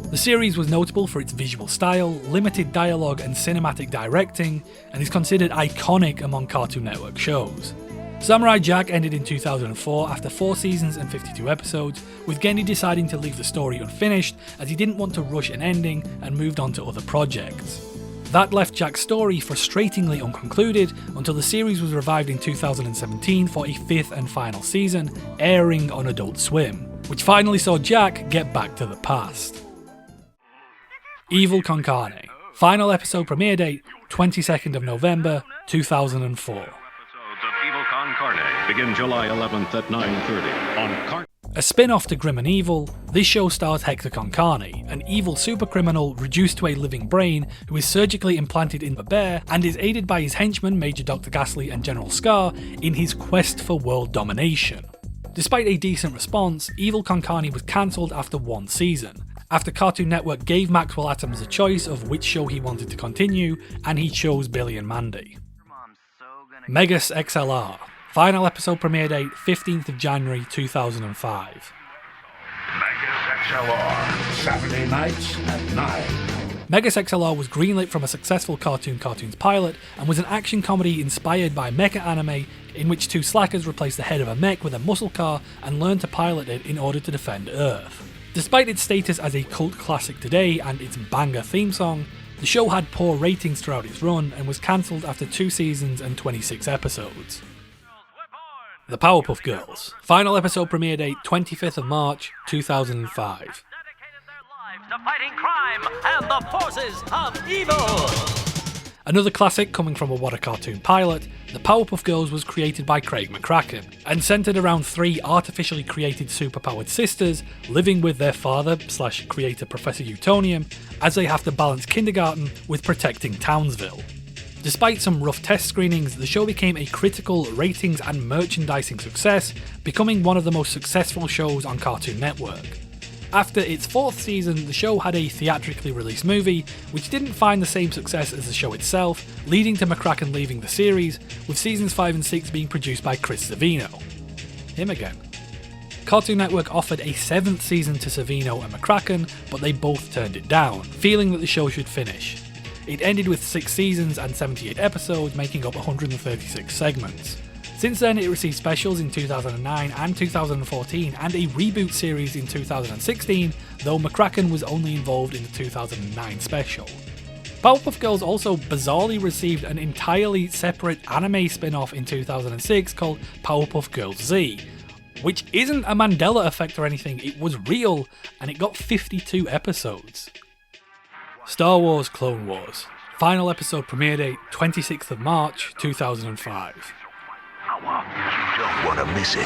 The series was notable for its visual style, limited dialogue and cinematic directing, and is considered iconic among Cartoon Network shows. Samurai Jack ended in 2004 after 4 seasons and 52 episodes, with Genndy deciding to leave the story unfinished as he didn't want to rush an ending and moved on to other projects. That left Jack's story frustratingly unconcluded until the series was revived in 2017 for a 5th and final season, airing on Adult Swim, which finally saw Jack get back to the past. Evil Con Carne. Final episode premiere date 22nd of November 2004. Episodes of Evil Con Carne begin July 11th at 9:30 on A spin-off to Grim and Evil, this show stars Hector Con Carne, an evil supercriminal reduced to a living brain who is surgically implanted in the bear and is aided by his henchmen Major Dr. Ghastly and General Scar in his quest for world domination. Despite a decent response, Evil Con Carne was cancelled after 1 season, after Cartoon Network gave Maxwell Atoms a choice of which show he wanted to continue, and he chose Billy and Mandy. Megas XLR. Final episode premiere date 15th of January 2005. Megas XLR, Saturday nights at 9. Megas XLR was greenlit from a successful Cartoons pilot and was an action comedy inspired by mecha anime in which 2 slackers replace the head of a mech with a muscle car and learn to pilot it in order to defend Earth. Despite its status as a cult classic today and its banger theme song, the show had poor ratings throughout its run and was cancelled after 2 seasons and 26 episodes. The Powerpuff Girls. Final episode premiere date 25th of March 2005. To fighting crime and the forces of evil. Another classic coming from a What a Cartoon pilot, the Powerpuff Girls was created by Craig McCracken, and centred around 3 artificially created superpowered sisters living with their father/creator Professor Utonium as they have to balance kindergarten with protecting Townsville. Despite some rough test screenings, the show became a critical, ratings and merchandising success, becoming one of the most successful shows on Cartoon Network. After its 4th season, the show had a theatrically released movie, which didn't find the same success as the show itself, leading to McCracken leaving the series, with seasons 5 and 6 being produced by Chris Savino. Him again. Cartoon Network offered a 7th season to Savino and McCracken, but they both turned it down, feeling that the show should finish. It ended with 6 seasons and 78 episodes, making up 136 segments. Since then, it received specials in 2009 and 2014 and a reboot series in 2016, though McCracken was only involved in the 2009 special. Powerpuff Girls also bizarrely received an entirely separate anime spin-off in 2006 called Powerpuff Girls Z, which isn't a Mandela effect or anything, it was real, and it got 52 episodes. Star Wars Clone Wars. Final episode premiere date 26th of March 2005. You don't want to miss it.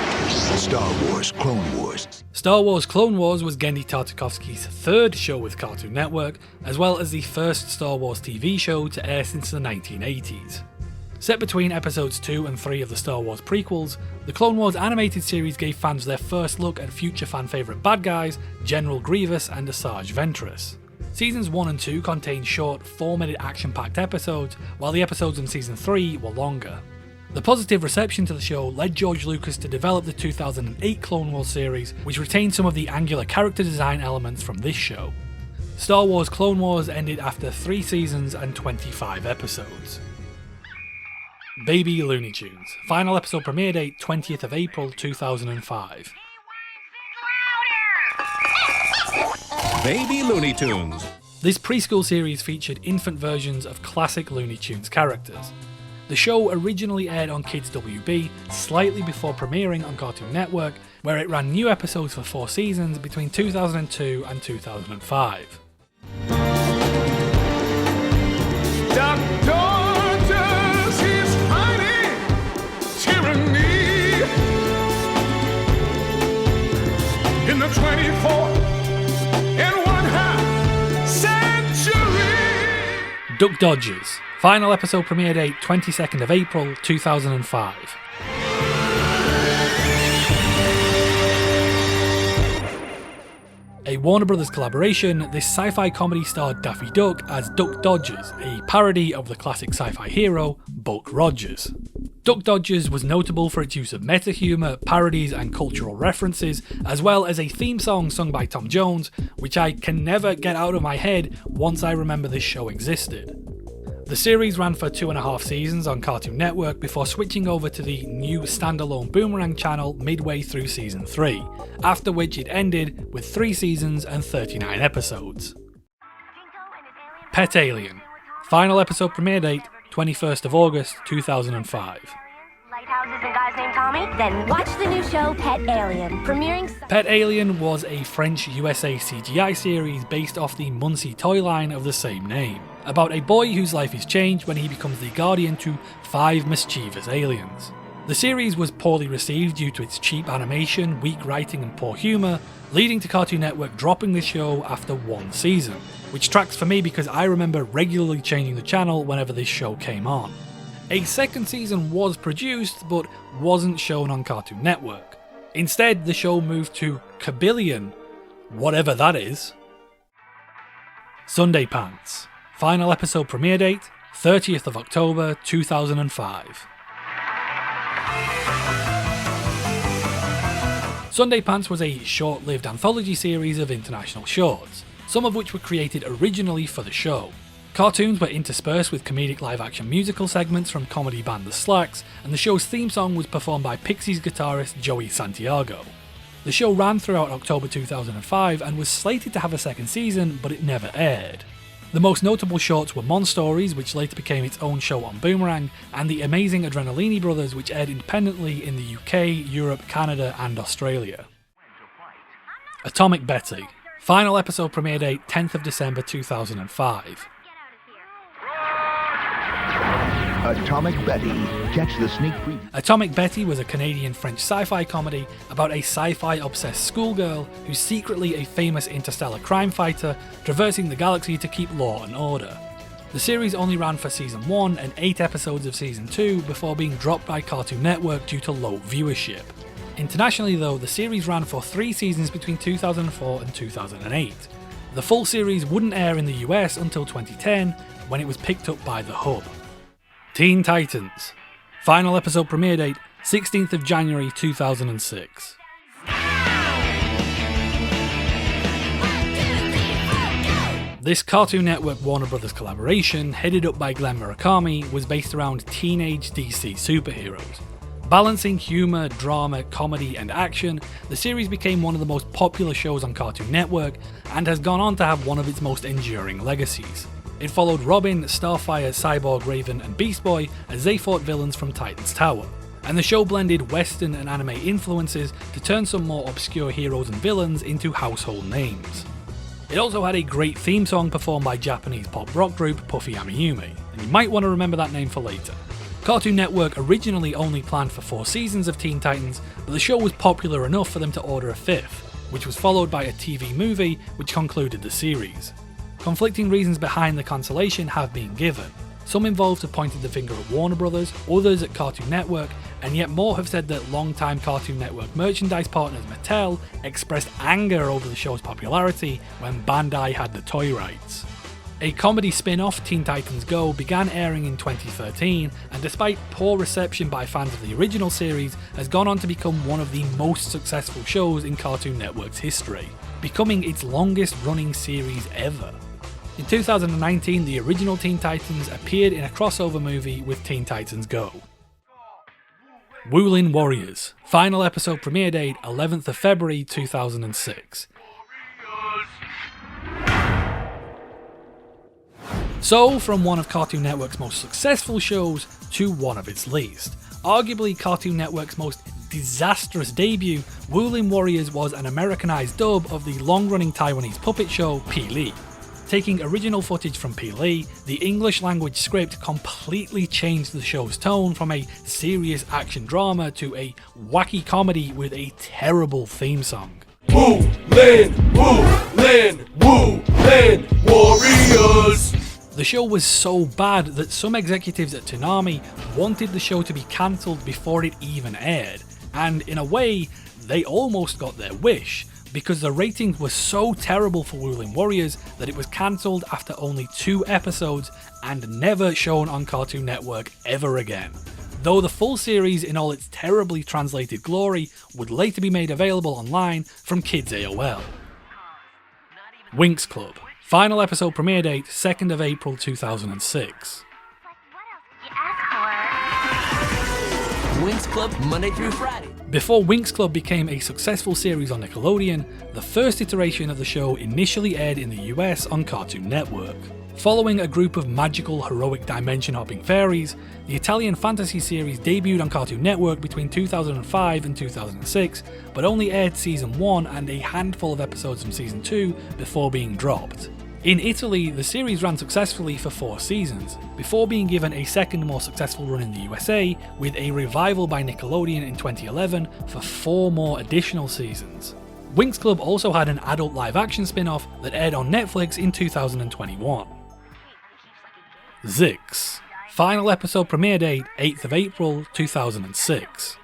Star Wars Clone Wars. Star Wars Clone Wars was Genndy Tartakovsky's 3rd show with Cartoon Network, as well as the first Star Wars TV show to air since the 1980s. Set between episodes 2 and 3 of the Star Wars prequels, the Clone Wars animated series gave fans their first look at future fan favourite bad guys, General Grievous and Asajj Ventress. Seasons 1 and 2 contained short, 4-minute action-packed episodes, while the episodes in Season 3 were longer. The positive reception to the show led George Lucas to develop the 2008 Clone Wars series, which retained some of the angular character design elements from this show. Star Wars Clone Wars ended after 3 seasons and 25 episodes. Baby Looney Tunes. Final episode premiere date 20th of April 2005. Baby Looney Tunes. This preschool series featured infant versions of classic Looney Tunes characters. The show originally aired on Kids WB slightly before premiering on Cartoon Network, where it ran new episodes for 4 seasons between 2002 and 2005. In the 24th and 1/2 century. Duck Dodgers. Final episode premiere date 22nd of April 2005. A Warner Brothers collaboration, this sci-fi comedy starred Daffy Duck as Duck Dodgers, a parody of the classic sci-fi hero Buck Rogers. Duck Dodgers was notable for its use of meta-humour, parodies and cultural references, as well as a theme song sung by Tom Jones, which I can never get out of my head once I remember this show existed. The series ran for 2.5 seasons on Cartoon Network before switching over to the new standalone Boomerang channel midway through season 3, after which it ended with 3 seasons and 39 episodes. Pet Alien. Final episode premiere date 21st of August 2005. Lighthouses and guys named Tommy? Then watch the new show Pet Alien, premiering... Pet Alien was a French USA CGI series based off the Muncie toy line of the same name, about a boy whose life is changed when he becomes the guardian to 5 mischievous aliens. The series was poorly received due to its cheap animation, weak writing and poor humour, leading to Cartoon Network dropping the show after 1 season, which tracks for me because I remember regularly changing the channel whenever this show came on. A 2nd season was produced, but wasn't shown on Cartoon Network. Instead, the show moved to Kabillion, whatever that is. Sunday Pants. Final episode premiere date 30th of October 2005. Sunday Pants was a short-lived anthology series of international shorts, some of which were created originally for the show. Cartoons were interspersed with comedic live-action musical segments from comedy band The Slacks, and the show's theme song was performed by Pixies guitarist Joey Santiago. The show ran throughout October 2005 and was slated to have a 2nd season, but it never aired. The most notable shorts were Mon Stories, which later became its own show on Boomerang, and The Amazing Adrenalini Brothers, which aired independently in the UK, Europe, Canada and Australia. Atomic Betty. Final episode premiere date 10th of December 2005. Atomic Betty. Catch the sneak preview. Atomic Betty was a Canadian-French sci-fi comedy about a sci-fi-obsessed schoolgirl who's secretly a famous interstellar crime fighter traversing the galaxy to keep law and order. The series only ran for season 1 and 8 episodes of season 2 before being dropped by Cartoon Network due to low viewership. Internationally though, the series ran for 3 seasons between 2004 and 2008. The full series wouldn't air in the US until 2010, when it was picked up by The Hub. Teen Titans. Final episode premiere date, 16th of January 2006. This Cartoon Network Warner Brothers collaboration, headed up by Glenn Murakami, was based around teenage DC superheroes. Balancing humour, drama, comedy and action, the series became one of the most popular shows on Cartoon Network and has gone on to have one of its most enduring legacies. It followed Robin, Starfire, Cyborg, Raven and Beast Boy as they fought villains from Titan's Tower, and the show blended Western and anime influences to turn some more obscure heroes and villains into household names. It also had a great theme song performed by Japanese pop rock group Puffy Amiyumi, and you might want to remember that name for later. Cartoon Network originally only planned for 4 seasons of Teen Titans, but the show was popular enough for them to order a 5th, which was followed by a TV movie which concluded the series. Conflicting reasons behind the cancellation have been given. Some involved have pointed the finger at Warner Brothers, others at Cartoon Network, and yet more have said that longtime Cartoon Network merchandise partners Mattel expressed anger over the show's popularity when Bandai had the toy rights. A comedy spin-off, Teen Titans Go, began airing in 2013, and despite poor reception by fans of the original series, has gone on to become one of the most successful shows in Cartoon Network's history, becoming its longest running series ever. In 2019, the original Teen Titans appeared in a crossover movie with Teen Titans Go. Woolin Warriors. Final episode premiere date, 11th of February 2006. So, from one of Cartoon Network's most successful shows to one of its least. Arguably Cartoon Network's most disastrous debut, Woolin Warriors was an Americanized dub of the long-running Taiwanese puppet show Pili. Taking original footage from Pili, the English language script completely changed the show's tone from a serious action drama to a wacky comedy with a terrible theme song. Woolin, Woolin, Woolin Warriors! The show was so bad that some executives at Toonami wanted the show to be cancelled before it even aired, and in a way, they almost got their wish, because the ratings were so terrible for Woolin Warriors that it was cancelled after only 2 episodes and never shown on Cartoon Network ever again. Though the full series in all its terribly translated glory would later be made available online from Kids AOL. Winx Club. Final episode premiere date, 2nd of April 2006. Winx Club, Monday through Friday. Before Winx Club became a successful series on Nickelodeon, the first iteration of the show initially aired in the US on Cartoon Network. Following a group of magical, heroic dimension-hopping fairies, the Italian fantasy series debuted on Cartoon Network between 2005 and 2006, but only aired season 1 and a handful of episodes from season 2 before being dropped. In Italy, the series ran successfully for 4 seasons, before being given a second more successful run in the USA, with a revival by Nickelodeon in 2011 for 4 more additional seasons. Winx Club also had an adult live-action spin-off that aired on Netflix in 2021. Zix. Final episode premiere date, 8th of April 2006.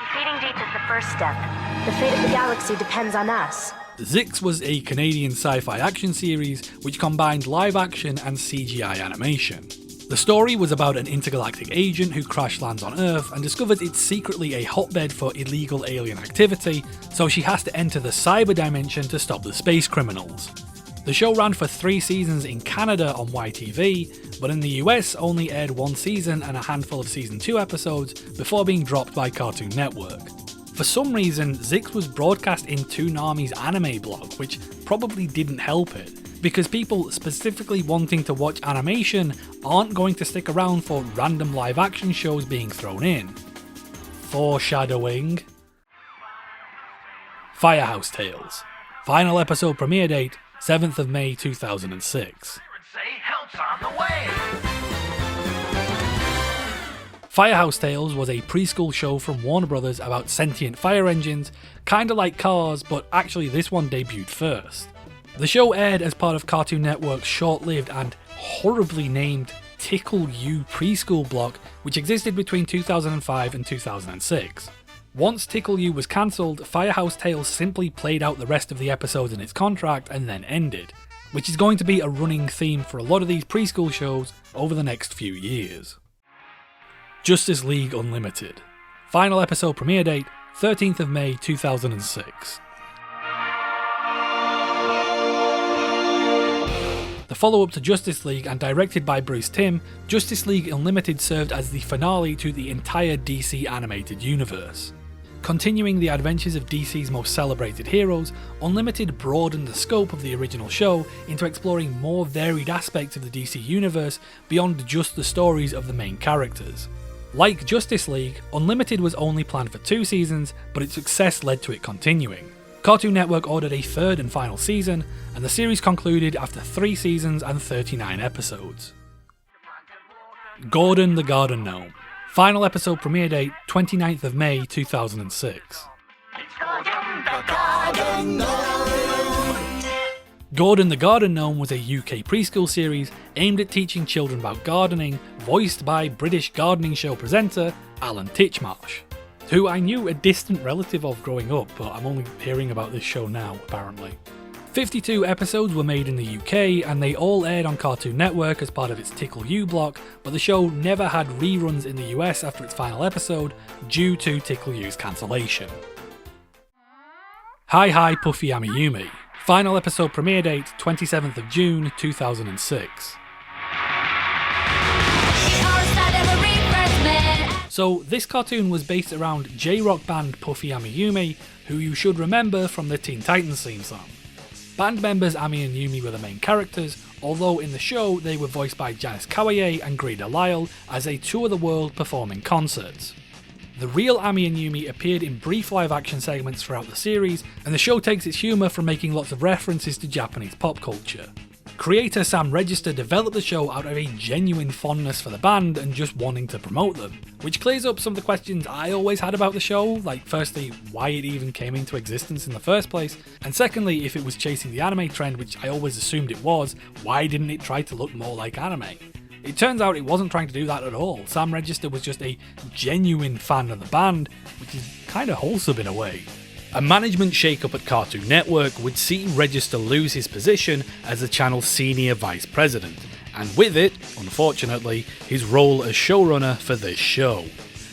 Defeating Deep is the first step. The fate of the galaxy depends on us. Zix was a Canadian sci-fi action series which combined live action and CGI animation. The story was about an intergalactic agent who crash lands on Earth and discovers it's secretly a hotbed for illegal alien activity, so she has to enter the cyber dimension to stop the space criminals. The show ran for 3 seasons in Canada on YTV, but in the US only aired 1 season and a handful of season 2 episodes before being dropped by Cartoon Network. For some reason, Zix was broadcast in Toonami's anime blog, which probably didn't help it, because people specifically wanting to watch animation aren't going to stick around for random live action shows being thrown in. Foreshadowing. Firehouse Tales. Final episode premiere date, 7th of May 2006. Firehouse Tales was a preschool show from Warner Brothers about sentient fire engines, kinda like Cars, but actually this one debuted first. The show aired as part of Cartoon Network's short-lived and horribly named Tickle You preschool block, which existed between 2005 and 2006. Once Tickle You was cancelled, Firehouse Tales simply played out the rest of the episodes in its contract and then ended, which is going to be a running theme for a lot of these preschool shows over the next few years. Justice League Unlimited. Final episode premiere date, 13th of May 2006. The follow-up to Justice League and directed by Bruce Timm, Justice League Unlimited served as the finale to the entire DC animated universe. Continuing the adventures of DC's most celebrated heroes, Unlimited broadened the scope of the original show into exploring more varied aspects of the DC universe beyond just the stories of the main characters. Like Justice League, Unlimited was only planned for 2 seasons, but its success led to it continuing. Cartoon Network ordered a 3rd and final season, and the series concluded after 3 seasons and 39 episodes. Gordon the Garden Gnome. Final episode premiere date, 29th of May 2006. Gordon the Garden Gnome was a UK preschool series aimed at teaching children about gardening, voiced by British gardening show presenter Alan Titchmarsh, who I knew a distant relative of growing up, but I'm only hearing about this show now, apparently. 52 episodes were made in the UK, and they all aired on Cartoon Network as part of its Tickle You block, but the show never had reruns in the US after its final episode, due to Tickle You's cancellation. Hi Hi Puffy Amiyumi. Final episode premiere date, 27th of June 2006. So this cartoon was based around J-rock band Puffy Amiyumi, who you should remember from the Teen Titans theme song. Band members Ami and Yumi were the main characters, although in the show they were voiced by Janice Kawaye and Greta Lyle as they tour the world performing concerts. The real Ami and Yumi appeared in brief live-action segments throughout the series, and the show takes its humour from making lots of references to Japanese pop culture. Creator Sam Register developed the show out of a genuine fondness for the band and just wanting to promote them, which clears up some of the questions I always had about the show, like firstly, why it even came into existence in the first place, and secondly, if it was chasing the anime trend, which I always assumed it was, why didn't it try to look more like anime? It turns out it wasn't trying to do that at all. Sam Register was just a genuine fan of the band, which is kinda wholesome in a way. A management shake-up at Cartoon Network would see Register lose his position as the channel's senior vice president, and with it, unfortunately, his role as showrunner for this show.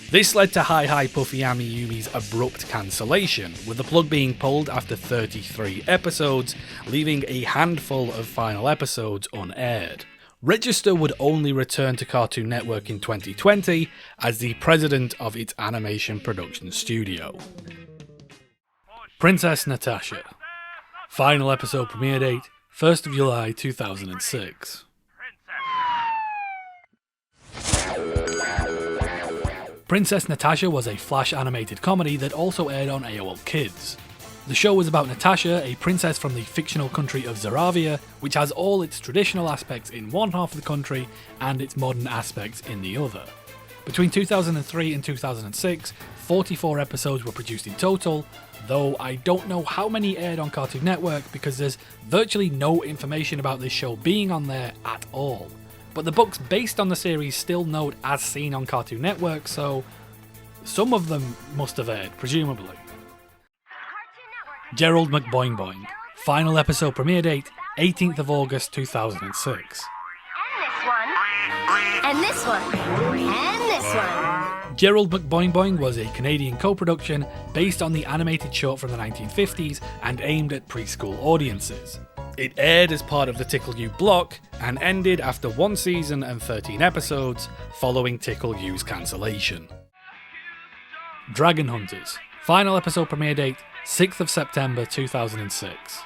This led to Hi Hi Puffy Amiyumi's abrupt cancellation, with the plug being pulled after 33 episodes, leaving a handful of final episodes unaired. Register would only return to Cartoon Network in 2020 as the president of its animation production studio. Princess Natasha. Final episode premiere date, 1st of July 2006. Princess Natasha was a Flash animated comedy that also aired on AOL Kids. The show was about Natasha, a princess from the fictional country of Zaravia, which has all its traditional aspects in one half of the country and its modern aspects in the other. Between 2003 and 2006, 44 episodes were produced in total, though I don't know how many aired on Cartoon Network because there's virtually no information about this show being on there at all. But the books based on the series still note as seen on Cartoon Network, so some of them must have aired, presumably. Gerald McBoing Boing. Final episode premiere date, 18th of August 2006. And this one. And this one. Gerald McBoing Boing was a Canadian co-production based on the animated short from the 1950s and aimed at preschool audiences. It aired as part of the Tickle You block and ended after 1 season and 13 episodes following Tickle You's cancellation. Dragon Hunters. Final episode premiere date, 6th of September 2006.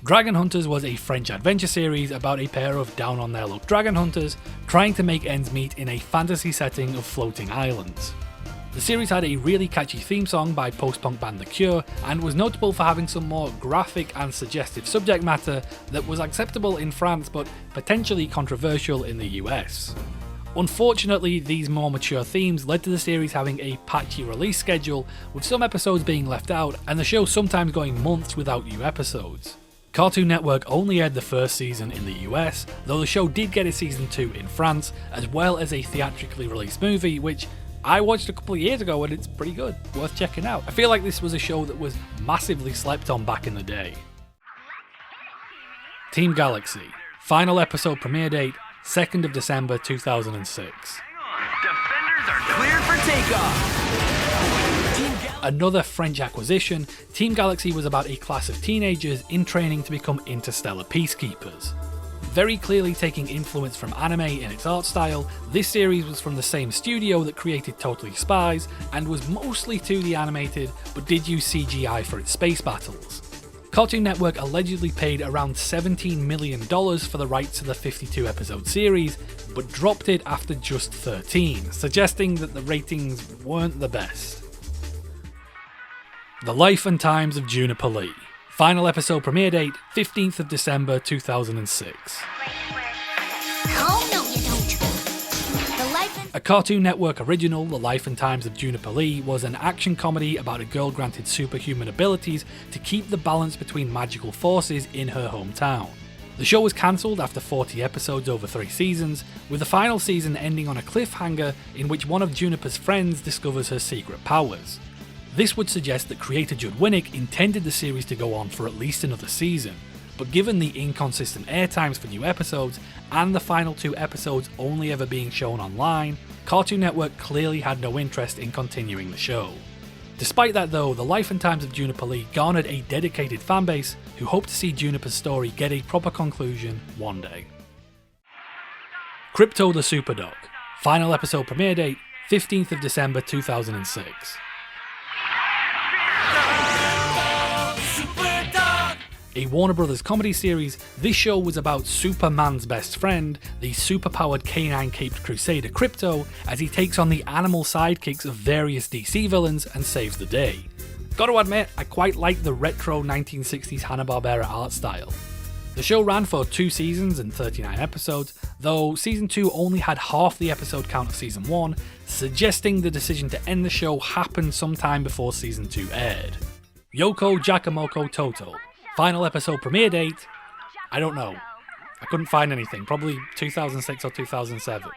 Dragon Hunters was a French adventure series about a pair of down-on-their-luck dragon hunters trying to make ends meet in a fantasy setting of floating islands. The series had a really catchy theme song by post-punk band The Cure, and was notable for having some more graphic and suggestive subject matter that was acceptable in France but potentially controversial in the US. Unfortunately, these more mature themes led to the series having a patchy release schedule, with some episodes being left out and the show sometimes going months without new episodes. Cartoon Network only aired the first season in the US, though the show did get a season 2 in France, as well as a theatrically released movie, which I watched a couple of years ago and it's pretty good, worth checking out. I feel like this was a show that was massively slept on back in the day. Team Galaxy. Final episode premiere date, 2nd of December 2006. Defenders are cleared for takeoff. Another French acquisition, Team Galaxy was about a class of teenagers in training to become interstellar peacekeepers. Very clearly taking influence from anime in its art style, this series was from the same studio that created Totally Spies and was mostly 2D animated but did use CGI for its space battles. Cartoon Network allegedly paid around $17 million for the rights to the 52 episode series, but dropped it after just 13, suggesting that the ratings weren't the best. The Life and Times of Juniper Lee. Final episode premiere date, 15th of December 2006. Oh, no, you don't. A Cartoon Network original, The Life and Times of Juniper Lee, was an action comedy about a girl granted superhuman abilities to keep the balance between magical forces in her hometown. The show was cancelled after 40 episodes over 3 seasons, with the final season ending on a cliffhanger in which one of Juniper's friends discovers her secret powers. This would suggest that creator Judd Winnick intended the series to go on for at least another season, but given the inconsistent air times for new episodes and the final 2 episodes only ever being shown online, Cartoon Network clearly had no interest in continuing the show. Despite that though, The Life and Times of Juniper Lee garnered a dedicated fanbase who hope to see Juniper's story get a proper conclusion one day. Crypto the Superdog. Final episode premiere date, 15th of December 2006. A Warner Brothers comedy series, this show was about Superman's best friend, the superpowered canine-caped crusader Crypto, as he takes on the animal sidekicks of various DC villains and saves the day. Gotta admit, I quite like the retro 1960s Hanna-Barbera art style. The show ran for 2 seasons and 39 episodes, though season 2 only had half the episode count of season 1, suggesting the decision to end the show happened sometime before season 2 aired. Yoko Jakamoko Toto. Final episode premiere date, I don't know. I couldn't find anything, probably 2006 or 2007.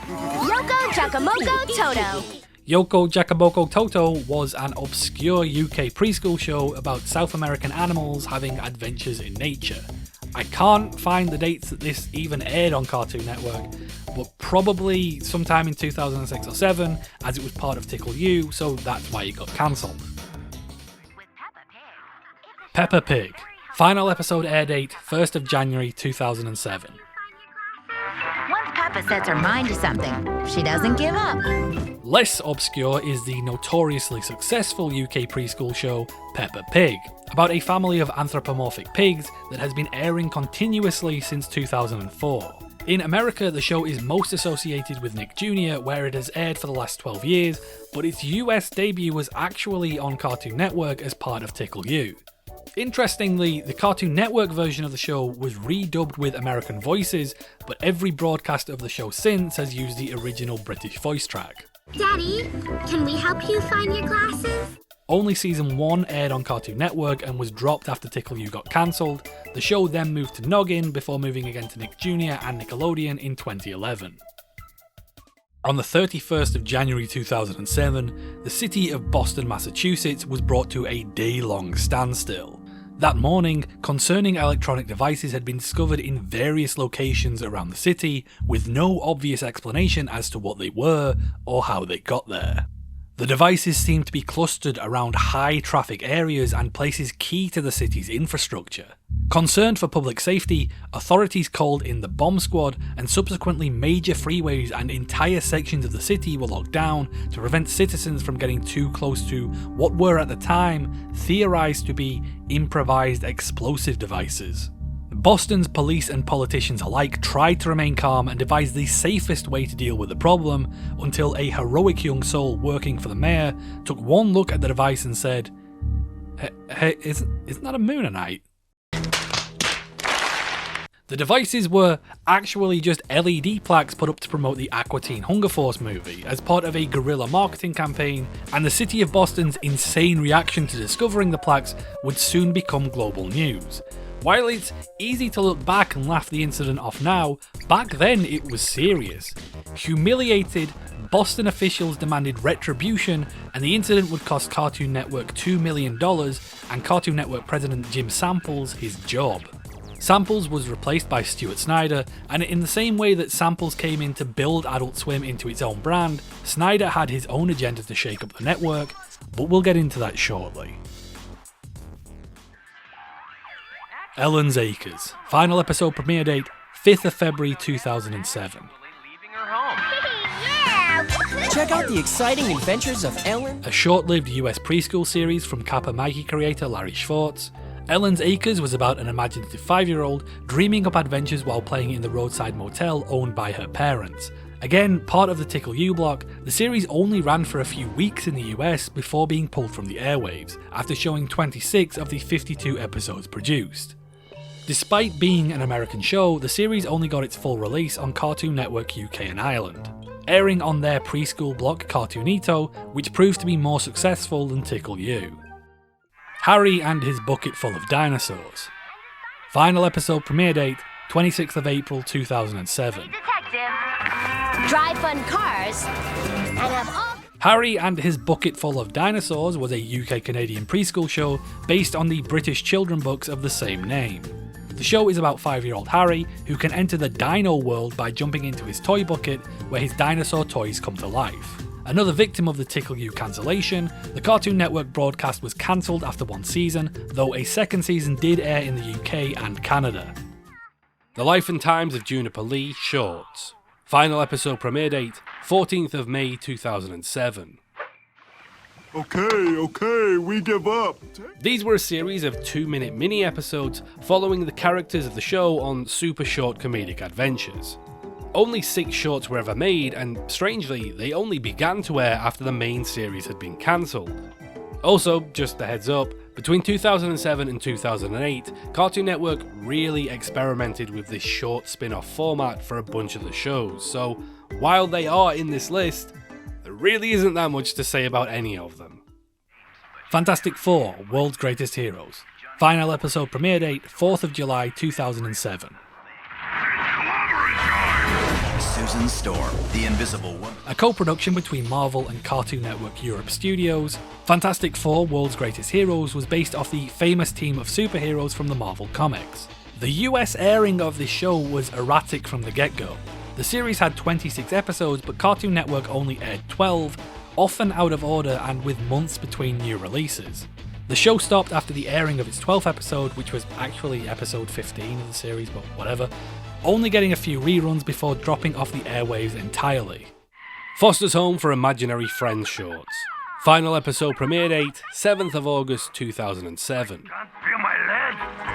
Yoko Jakamoko Toto. Yoko Jakamoko Toto was an obscure UK preschool show about South American animals having adventures in nature. I can't find the dates that this even aired on Cartoon Network, but probably sometime in 2006 or 7, as it was part of Tickle U, so that's why it got cancelled. Peppa Pig. Final episode air date, 1st of January 2007. Once Peppa sets her mind to something, she doesn't give up. Less obscure is the notoriously successful UK preschool show Peppa Pig, about a family of anthropomorphic pigs that has been airing continuously since 2004. In America, the show is most associated with Nick Jr., where it has aired for the last 12 years, but its US debut was actually on Cartoon Network as part of Tickle U. Interestingly, the Cartoon Network version of the show was redubbed with American voices, but every broadcast of the show since has used the original British voice track. Daddy, can we help you find your glasses? Only season 1 aired on Cartoon Network and was dropped after Tickle U got cancelled. The show then moved to Noggin before moving again to Nick Jr. and Nickelodeon in 2011. On the 31st of January 2007, the city of Boston, Massachusetts was brought to a day-long standstill. That morning, concerning electronic devices had been discovered in various locations around the city, with no obvious explanation as to what they were or how they got there. The devices seemed to be clustered around high-traffic areas and places key to the city's infrastructure. Concerned for public safety, authorities called in the bomb squad, and subsequently major freeways and entire sections of the city were locked down to prevent citizens from getting too close to what were at the time theorized to be improvised explosive devices. Boston's police and politicians alike tried to remain calm and devised the safest way to deal with the problem until a heroic young soul working for the mayor took one look at the device and said, "Hey, isn't that a Moonanite?" The devices were actually just LED plaques put up to promote the Aqua Teen Hunger Force movie as part of a guerrilla marketing campaign, and the city of Boston's insane reaction to discovering the plaques would soon become global news. While it's easy to look back and laugh the incident off now, back then it was serious. Humiliated, Boston officials demanded retribution, and the incident would cost Cartoon Network $2 million and Cartoon Network president Jim Samples his job. Samples was replaced by Stu Snyder, and in the same way that Samples came in to build Adult Swim into its own brand, Snyder had his own agenda to shake up the network, but we'll get into that shortly. Ellen's Acres. Final episode premiere date, 5th of February 2007. Check out the exciting adventures of Ellen. A short-lived US preschool series from Kappa Mikey creator Larry Schwartz. Ellen's Acres was about an imaginative 5-year-old dreaming up adventures while playing in the roadside motel owned by her parents. Again, part of the Tickle You block, the series only ran for a few weeks in the US before being pulled from the airwaves, after showing 26 of the 52 episodes produced. Despite being an American show, the series only got its full release on Cartoon Network UK and Ireland, airing on their preschool block Cartoonito, which proved to be more successful than Tickle You. Harry and His Bucket Full of Dinosaurs. Final episode premiere date, 26th of April 2007. Drive fun cars and have all. Harry and His Bucket Full of Dinosaurs was a UK-Canadian preschool show based on the British children books of the same name. The show is about 5-year-old Harry, who can enter the dino world by jumping into his toy bucket, where his dinosaur toys come to life. Another victim of the Tickle You cancellation, the Cartoon Network broadcast was cancelled after one season, though a second season did air in the UK and Canada. The Life and Times of Juniper Lee Shorts. Final episode premiere date, 14th of May 2007. Okay, we give up. These were a series of 2-minute mini episodes following the characters of the show on super short comedic adventures. Only 6 shorts were ever made, and strangely, they only began to air after the main series had been cancelled. Also, just a heads up, between 2007 and 2008, Cartoon Network really experimented with this short spin-off format for a bunch of the shows, so while they are in this list, there really isn't that much to say about any of them. Fantastic Four: World's Greatest Heroes. Final episode premiere date, 4th of July 2007. Susan Storm, the Invisible Woman. A co-production between Marvel and Cartoon Network Europe Studios, Fantastic Four: World's Greatest Heroes was based off the famous team of superheroes from the Marvel comics. The US airing of this show was erratic from the get-go. The series had 26 episodes, but Cartoon Network only aired 12, often out of order and with months between new releases. The show stopped after the airing of its 12th episode, which was actually episode 15 of the series, but whatever, only getting a few reruns before dropping off the airwaves entirely. Foster's Home for Imaginary Friends Shorts. Final episode premiere date, 7th of August 2007.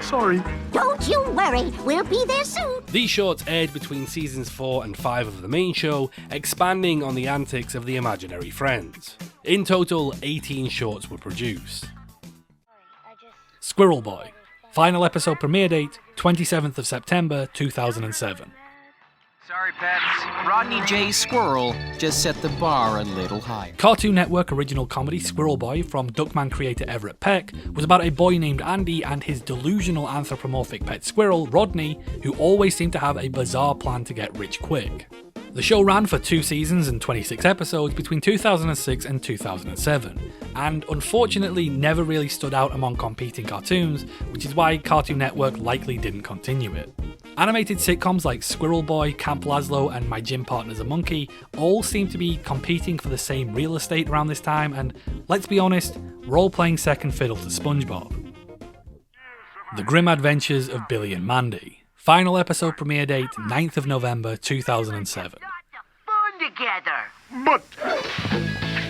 Sorry. Don't you worry, we'll be there soon. These shorts aired between seasons 4 and 5 of the main show, expanding on the antics of the imaginary friends. In total, 18 shorts were produced. Squirrel Boy. Final episode premiere date, 27th of September 2007. Sorry, pets. Rodney J. Squirrel just set the bar a little higher. Cartoon Network original comedy Squirrel Boy from Duckman creator Everett Peck was about a boy named Andy and his delusional anthropomorphic pet squirrel, Rodney, who always seemed to have a bizarre plan to get rich quick. The show ran for 2 seasons and 26 episodes between 2006 and 2007, and unfortunately never really stood out among competing cartoons, which is why Cartoon Network likely didn't continue it. Animated sitcoms like Squirrel Boy, Camp Lazlo, and My Gym Partner's a Monkey all seem to be competing for the same real estate around this time, and let's be honest, we're all playing second fiddle to SpongeBob. The Grim Adventures of Billy and Mandy. Final episode premiere date, 9th of November 2007. Fun together. But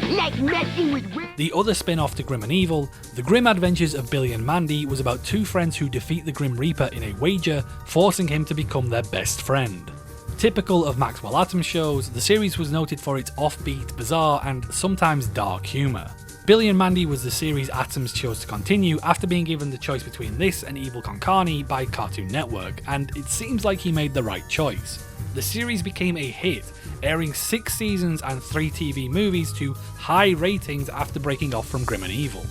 Like messing with The other spin-off to Grim and Evil, The Grim Adventures of Billy and Mandy, was about two friends who defeat the Grim Reaper in a wager, forcing him to become their best friend. Typical of Maxwell Atoms shows, the series was noted for its offbeat, bizarre, and sometimes dark humour. Billy and Mandy was the series Atoms chose to continue after being given the choice between this and Evil Con Carne by Cartoon Network, and it seems like he made the right choice. The series became a hit, airing 6 seasons and 3 TV movies to high ratings after breaking off from Grim and Evil.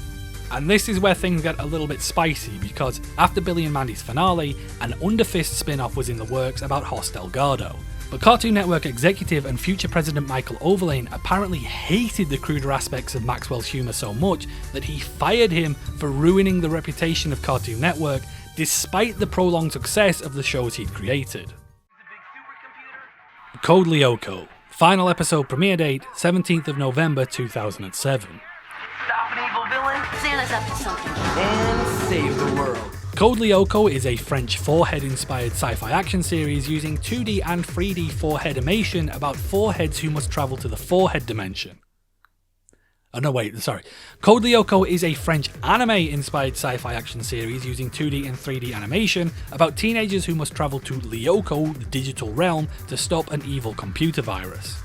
And this is where things get a little bit spicy, because after Billy and Mandy's finale, an Underfist spin-off was in the works about Hoss Delgado. But Cartoon Network executive and future president Michael Overlane apparently hated the cruder aspects of Maxwell's humour so much that he fired him for ruining the reputation of Cartoon Network, despite the prolonged success of the shows he'd created. Code Lyoko. Final episode premiere date, 17th of November 2007. Stop an evil villain, Santa's up to something, and save the world. Code Lyoko is a French 4-head-inspired sci-fi action series using 2D and 3D 4-head-imation about 4 heads who must travel to the 4-head dimension. Code Lyoko is a French anime-inspired sci-fi action series using 2D and 3D animation about teenagers who must travel to Lyoko, the digital realm, to stop an evil computer virus.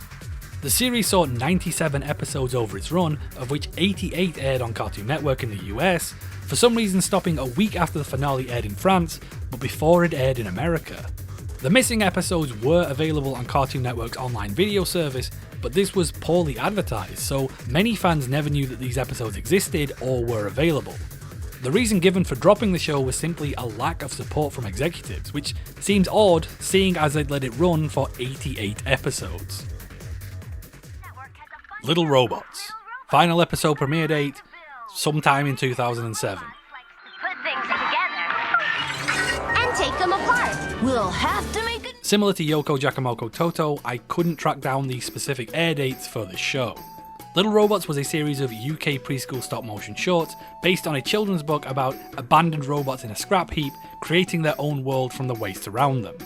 The series saw 97 episodes over its run, of which 88 aired on Cartoon Network in the US, for some reason stopping a week after the finale aired in France, but before it aired in America. The missing episodes were available on Cartoon Network's online video service, but this was poorly advertised, so many fans never knew that these episodes existed or were available. The reason given for dropping the show was simply a lack of support from executives, which seems odd seeing as they'd let it run for 88 episodes. Little Robots. Final episode premiere date, sometime in 2007. Put things together and take them apart. We'll have to make it. Similar to Yoko Jakamoko Toto, I couldn't track down the specific air dates for this show. Little Robots was a series of UK preschool stop-motion shorts based on a children's book about abandoned robots in a scrap heap creating their own world from the waste around them.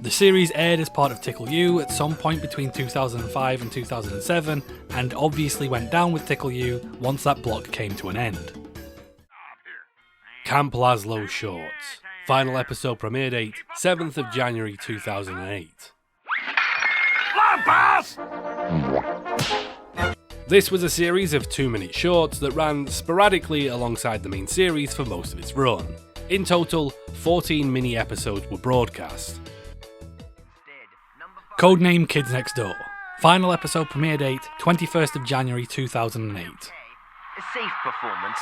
The series aired as part of Tickle You at some point between 2005 and 2007, and obviously went down with Tickle You once that block came to an end. Camp Lazlo Shorts. Final episode premiere date, 7th of January 2008. This was a series of 2-minute shorts that ran sporadically alongside the main series for most of its run. In total, 14 mini episodes were broadcast. Codename Kids Next Door. Final episode premiere date, 21st of January 2008. A safe performance.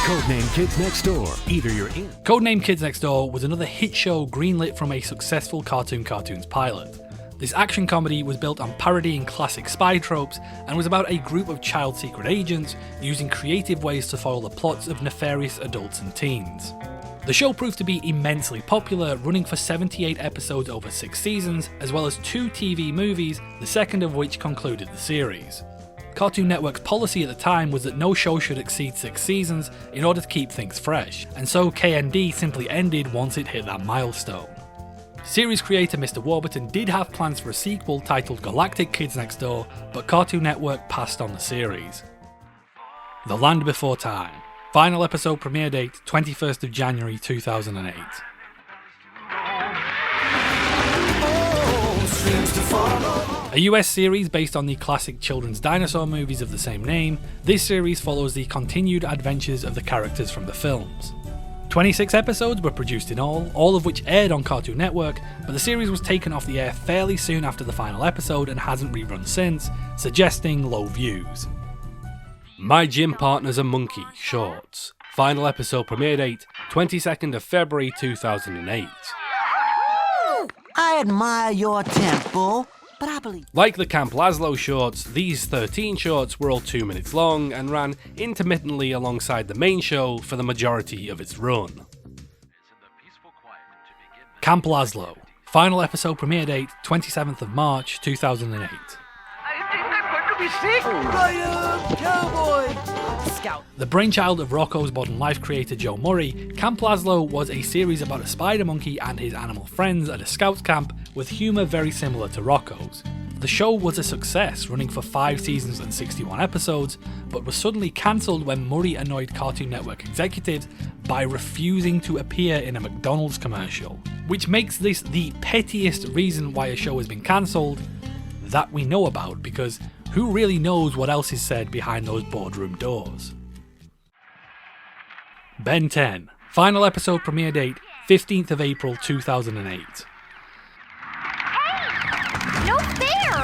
Codename Kids Next Door. Either you're in. Codename Kids Next Door was another hit show greenlit from a successful Cartoons pilot. This action comedy was built on parodying classic spy tropes and was about a group of child secret agents using creative ways to foil the plots of nefarious adults and teens. The show proved to be immensely popular, running for 78 episodes over 6 seasons, as well as 2 TV movies, the second of which concluded the series. Cartoon Network's policy at the time was that no show should exceed 6 seasons in order to keep things fresh, and so KND simply ended once it hit that milestone. Series creator Mr. Warburton did have plans for a sequel titled Galactic Kids Next Door, but Cartoon Network passed on the series. The Land Before Time. Final episode premiere date, 21st of January 2008. A US series based on the classic children's dinosaur movies of the same name, this series follows the continued adventures of the characters from the films. 26 episodes were produced in all of which aired on Cartoon Network, but the series was taken off the air fairly soon after the final episode and hasn't rerun since, suggesting low views. My Gym Partner's a Monkey Shorts. Final episode premiere date, 22nd of February 2008. I admire your tempo, but I believe... Like the Camp Lazlo shorts, these 13 shorts were all 2 minutes long and ran intermittently alongside the main show for the majority of its run. Camp Lazlo. Final episode premiere date, 27th of March 2008. Cowboy! Scout. The brainchild of Rocko's Modern Life creator Joe Murray, Camp Lazlo was a series about a spider monkey and his animal friends at a scout camp with humour very similar to Rocko's. The show was a success, running for 5 seasons and 61 episodes, but was suddenly cancelled when Murray annoyed Cartoon Network executives by refusing to appear in a McDonald's commercial, which makes this the pettiest reason why a show has been cancelled that we know about, because who really knows what else is said behind those boardroom doors? Ben 10. Final episode premiere date 15th of April 2008. No fair!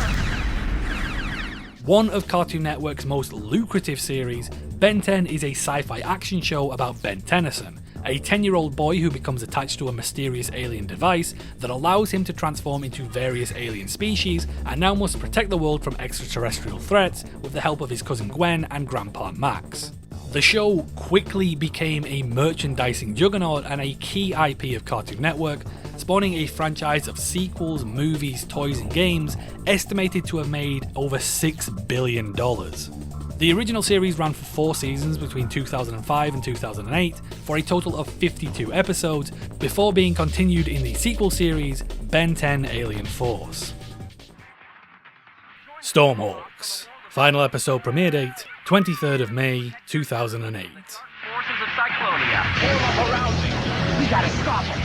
One of Cartoon Network's most lucrative series, Ben 10 is a sci-fi action show about Ben Tennyson, a 10-year-old boy who becomes attached to a mysterious alien device that allows him to transform into various alien species and now must protect the world from extraterrestrial threats with the help of his cousin Gwen and grandpa Max. The show quickly became a merchandising juggernaut and a key IP of Cartoon Network, spawning a franchise of sequels, movies, toys and games estimated to have made over $6 billion. The original series ran for 4 seasons between 2005 and 2008 for a total of 52 episodes before being continued in the sequel series Ben 10 Alien Force. Stormhawks. Final episode premiere date 23rd of May 2008. Forces of Cyclonia. Form up around me. We gotta stop them.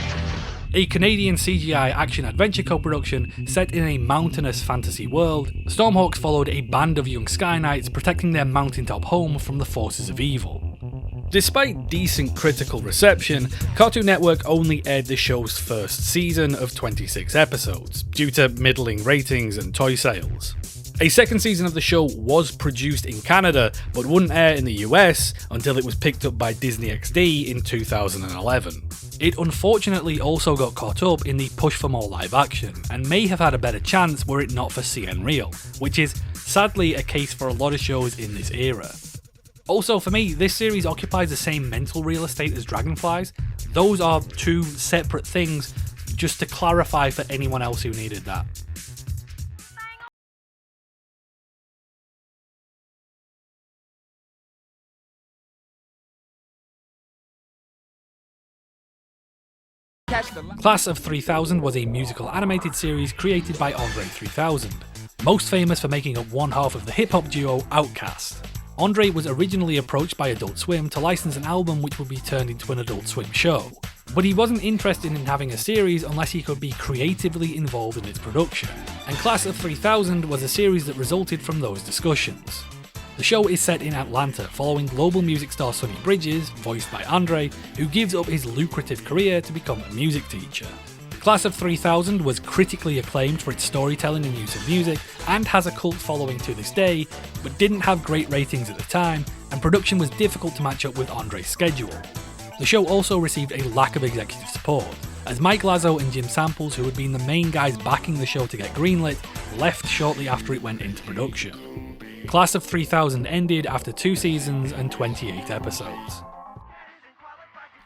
A Canadian CGI action-adventure co-production set in a mountainous fantasy world, Stormhawks followed a band of young Sky Knights protecting their mountaintop home from the forces of evil. Despite decent critical reception, Cartoon Network only aired the show's first season of 26 episodes, due to middling ratings and toy sales. A second season of the show was produced in Canada, but wouldn't air in the US until it was picked up by Disney XD in 2011. It unfortunately also got caught up in the push for more live action, and may have had a better chance were it not for CN Real, which is sadly a case for a lot of shows in this era. Also for me, this series occupies the same mental real estate as Dragonflies. Those are 2 separate things, just to clarify for anyone else who needed that. Class of 3000 was a musical animated series created by Andre 3000, most famous for making up one half of the hip-hop duo Outkast. Andre was originally approached by Adult Swim to license an album which would be turned into an Adult Swim show, but he wasn't interested in having a series unless he could be creatively involved in its production, and Class of 3000 was a series that resulted from those discussions. The show is set in Atlanta, following global music star Sonny Bridges, voiced by Andre, who gives up his lucrative career to become a music teacher. Class of 3000 was critically acclaimed for its storytelling and use of music, and has a cult following to this day, but didn't have great ratings at the time, and production was difficult to match up with Andre's schedule. The show also received a lack of executive support, as Mike Lazo and Jim Samples, who had been the main guys backing the show to get greenlit, left shortly after it went into production. Class of 3000 ended after 2 seasons and 28 episodes.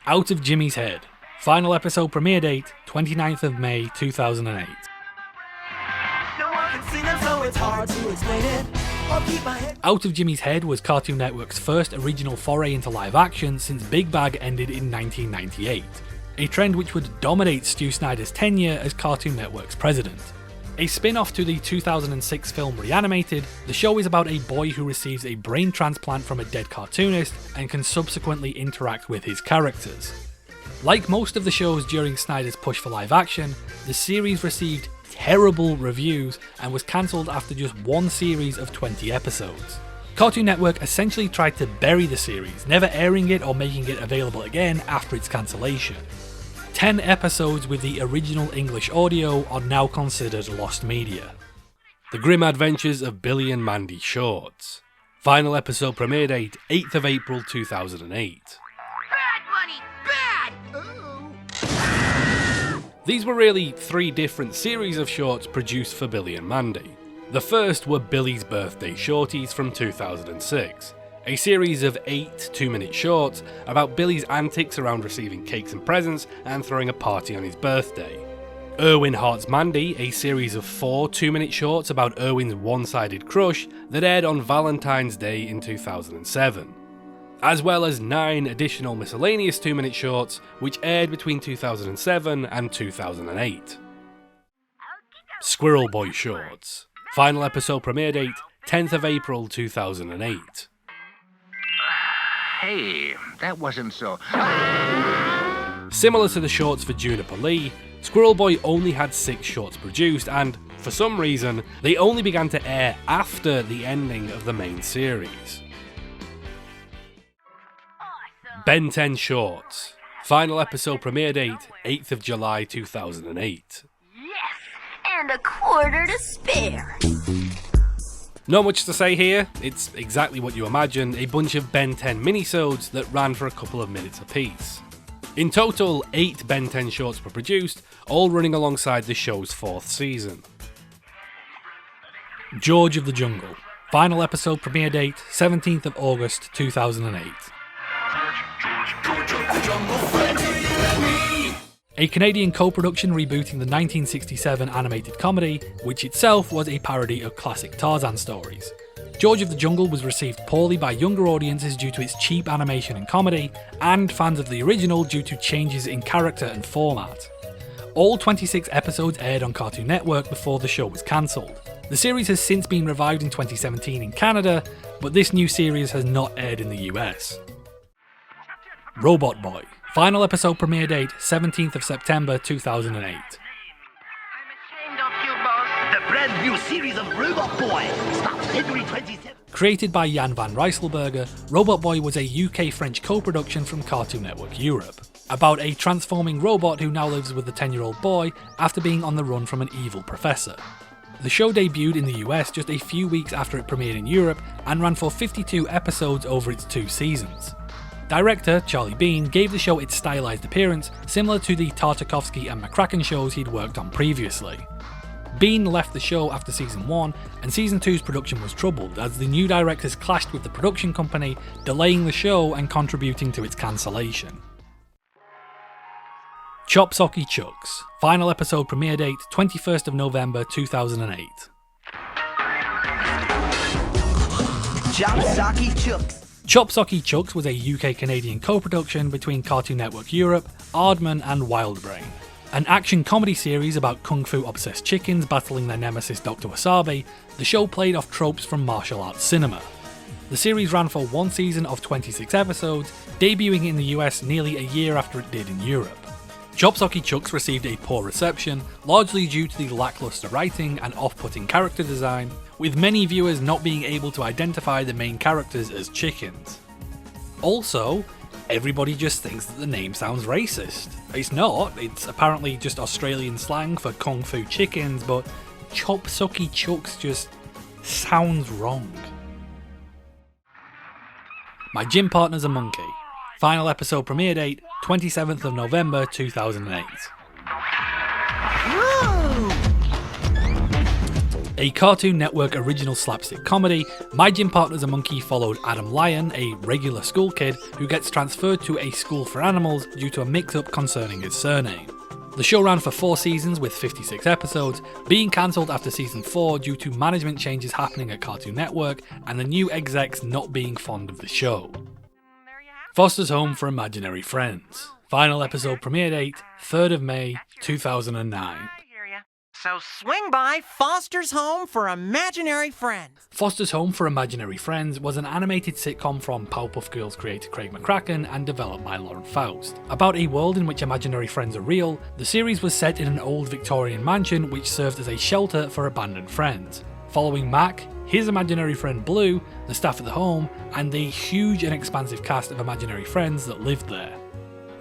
Out of Jimmy's Head. Final episode premiere date 29th of May 2008. Out of Jimmy's Head was Cartoon Network's first original foray into live action since Big Bag ended in 1998, a trend which would dominate Stu Snyder's tenure as Cartoon Network's president. A spin-off to the 2006 film Reanimated, the show is about a boy who receives a brain transplant from a dead cartoonist and can subsequently interact with his characters. Like most of the shows during Snyder's push for live action, the series received terrible reviews and was cancelled after just 1 series of 20 episodes. Cartoon Network essentially tried to bury the series, never airing it or making it available again after its cancellation. 10 episodes with the original English audio are now considered lost media. The Grim Adventures of Billy and Mandy Shorts. Final episode premiere date 8th of April 2008. These were really 3 different series of shorts produced for Billy and Mandy. The first were Billy's Birthday Shorties from 2006, a series of 8 2-minute shorts about Billy's antics around receiving cakes and presents and throwing a party on his birthday. Irwin Hearts Mandy, a series of 4 2-minute shorts about Irwin's one-sided crush that aired on Valentine's Day in 2007. As well as 9 additional miscellaneous 2-minute shorts which aired between 2007 and 2008. Squirrel Boy Shorts. Final episode premiere date, 10th of April 2008. Hey, that wasn't so... Similar to the shorts for Juniper Lee, Squirrel Boy only had 6 shorts produced, and for some reason, they only began to air after the ending of the main series. Ben 10 shorts. Final episode premiere date, 8th of July 2008. And a quarter to spare. Not much to say here, it's exactly what you imagine, a bunch of Ben 10 minisodes that ran for a couple of minutes apiece. In total, 8 Ben 10 shorts were produced, all running alongside the show's 4th season. George of the Jungle. Final episode premiere date, 17th of August 2008. A Canadian co-production rebooting the 1967 animated comedy, which itself was a parody of classic Tarzan stories. George of the Jungle was received poorly by younger audiences due to its cheap animation and comedy, and fans of the original due to changes in character and format. All 26 episodes aired on Cartoon Network before the show was cancelled. The series has since been revived in 2017 in Canada, but this new series has not aired in the US. Robot Boy. Final episode premiere date, 17th of September 2008. The brand new series of Robot Boy starts February 27th. Created by Jan van Rysselberghe, Robot Boy was a UK-French co-production from Cartoon Network Europe, about a transforming robot who now lives with a 10-year-old boy after being on the run from an evil professor. The show debuted in the US just a few weeks after it premiered in Europe and ran for 52 episodes over its 2 seasons. Director Charlie Bean gave the show its stylized appearance, similar to the Tartakovsky and McCracken shows he'd worked on previously. Bean left the show after season 1, and season 2's production was troubled as the new directors clashed with the production company, delaying the show and contributing to its cancellation. Chop Socky Chucks. Final episode premiere date, 21st of November 2008. Chop Socky Chucks. Chop Socky Chucks was a UK-Canadian co-production between Cartoon Network Europe, Aardman and Wildbrain. An action comedy series about kung fu-obsessed chickens battling their nemesis Dr. Wasabi, the show played off tropes from martial arts cinema. The series ran for 1 season of 26 episodes, debuting in the US nearly a year after it did in Europe. Chop Socky Chucks received a poor reception, largely due to the lackluster writing and off-putting character design, with many viewers not being able to identify the main characters as chickens. Also, everybody just thinks that the name sounds racist. It's not, it's apparently just Australian slang for kung fu chickens, but Chop Socky Chucks just sounds wrong. My Gym Partner's a Monkey. Final episode premiere date, 27th of November 2008. A Cartoon Network original slapstick comedy, My Gym Partner's a Monkey followed Adam Lyon, a regular school kid who gets transferred to a school for animals due to a mix-up concerning his surname. The show ran for 4 seasons with 56 episodes, being cancelled after season 4 due to management changes happening at Cartoon Network and the new execs not being fond of the show. Foster's Home for Imaginary Friends. Final episode premiere date, 3rd of May 2009. So swing by Foster's Home for Imaginary Friends. Foster's Home for Imaginary Friends was an animated sitcom from Powerpuff Girls creator Craig McCracken and developed by Lauren Faust. About a world in which imaginary friends are real, the series was set in an old Victorian mansion which served as a shelter for abandoned friends, following Mac, his imaginary friend Blue, the staff at the home, and the huge and expansive cast of imaginary friends that lived there.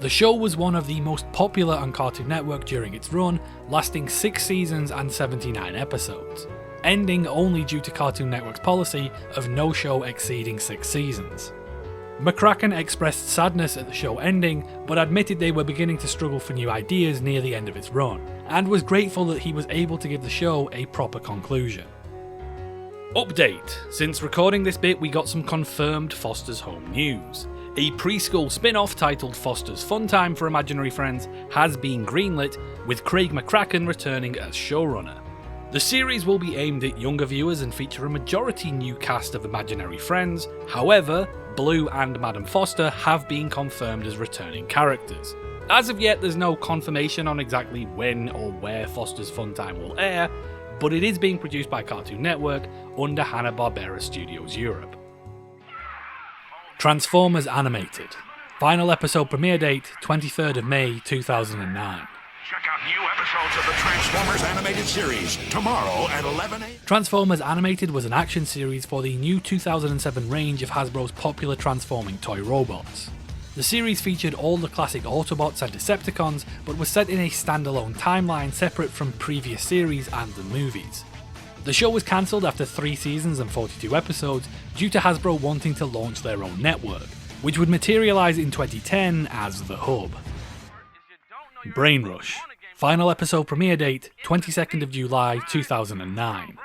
The show was one of the most popular on Cartoon Network during its run, lasting 6 seasons and 79 episodes, ending only due to Cartoon Network's policy of no show exceeding 6 seasons. McCracken expressed sadness at the show ending, but admitted they were beginning to struggle for new ideas near the end of its run, and was grateful that he was able to give the show a proper conclusion. Update. Since recording this bit, we got some confirmed Foster's Home news. A preschool spin-off titled Foster's Fun Time for Imaginary Friends has been greenlit, with Craig McCracken returning as showrunner. The series will be aimed at younger viewers and feature a majority new cast of imaginary friends. However, Blue and Madam Foster have been confirmed as returning characters. As of yet, there's no confirmation on exactly when or where Foster's Fun Time will air, but it is being produced by Cartoon Network under Hanna-Barbera Studios Europe. Transformers Animated. Final episode premiere date, 23rd of May 2009. Check out new episodes of the Transformers animated series tomorrow at 11 a.m. Transformers Animated was an action series for the new 2007 range of Hasbro's popular transforming toy robots. The series featured all the classic Autobots and Decepticons, but was set in a standalone timeline separate from previous series and the movies. The show was cancelled after 3 seasons and 42 episodes due to Hasbro wanting to launch their own network, which would materialise in 2010 as The Hub. Brain Rush. Final episode premiere date, 22nd of July 2009.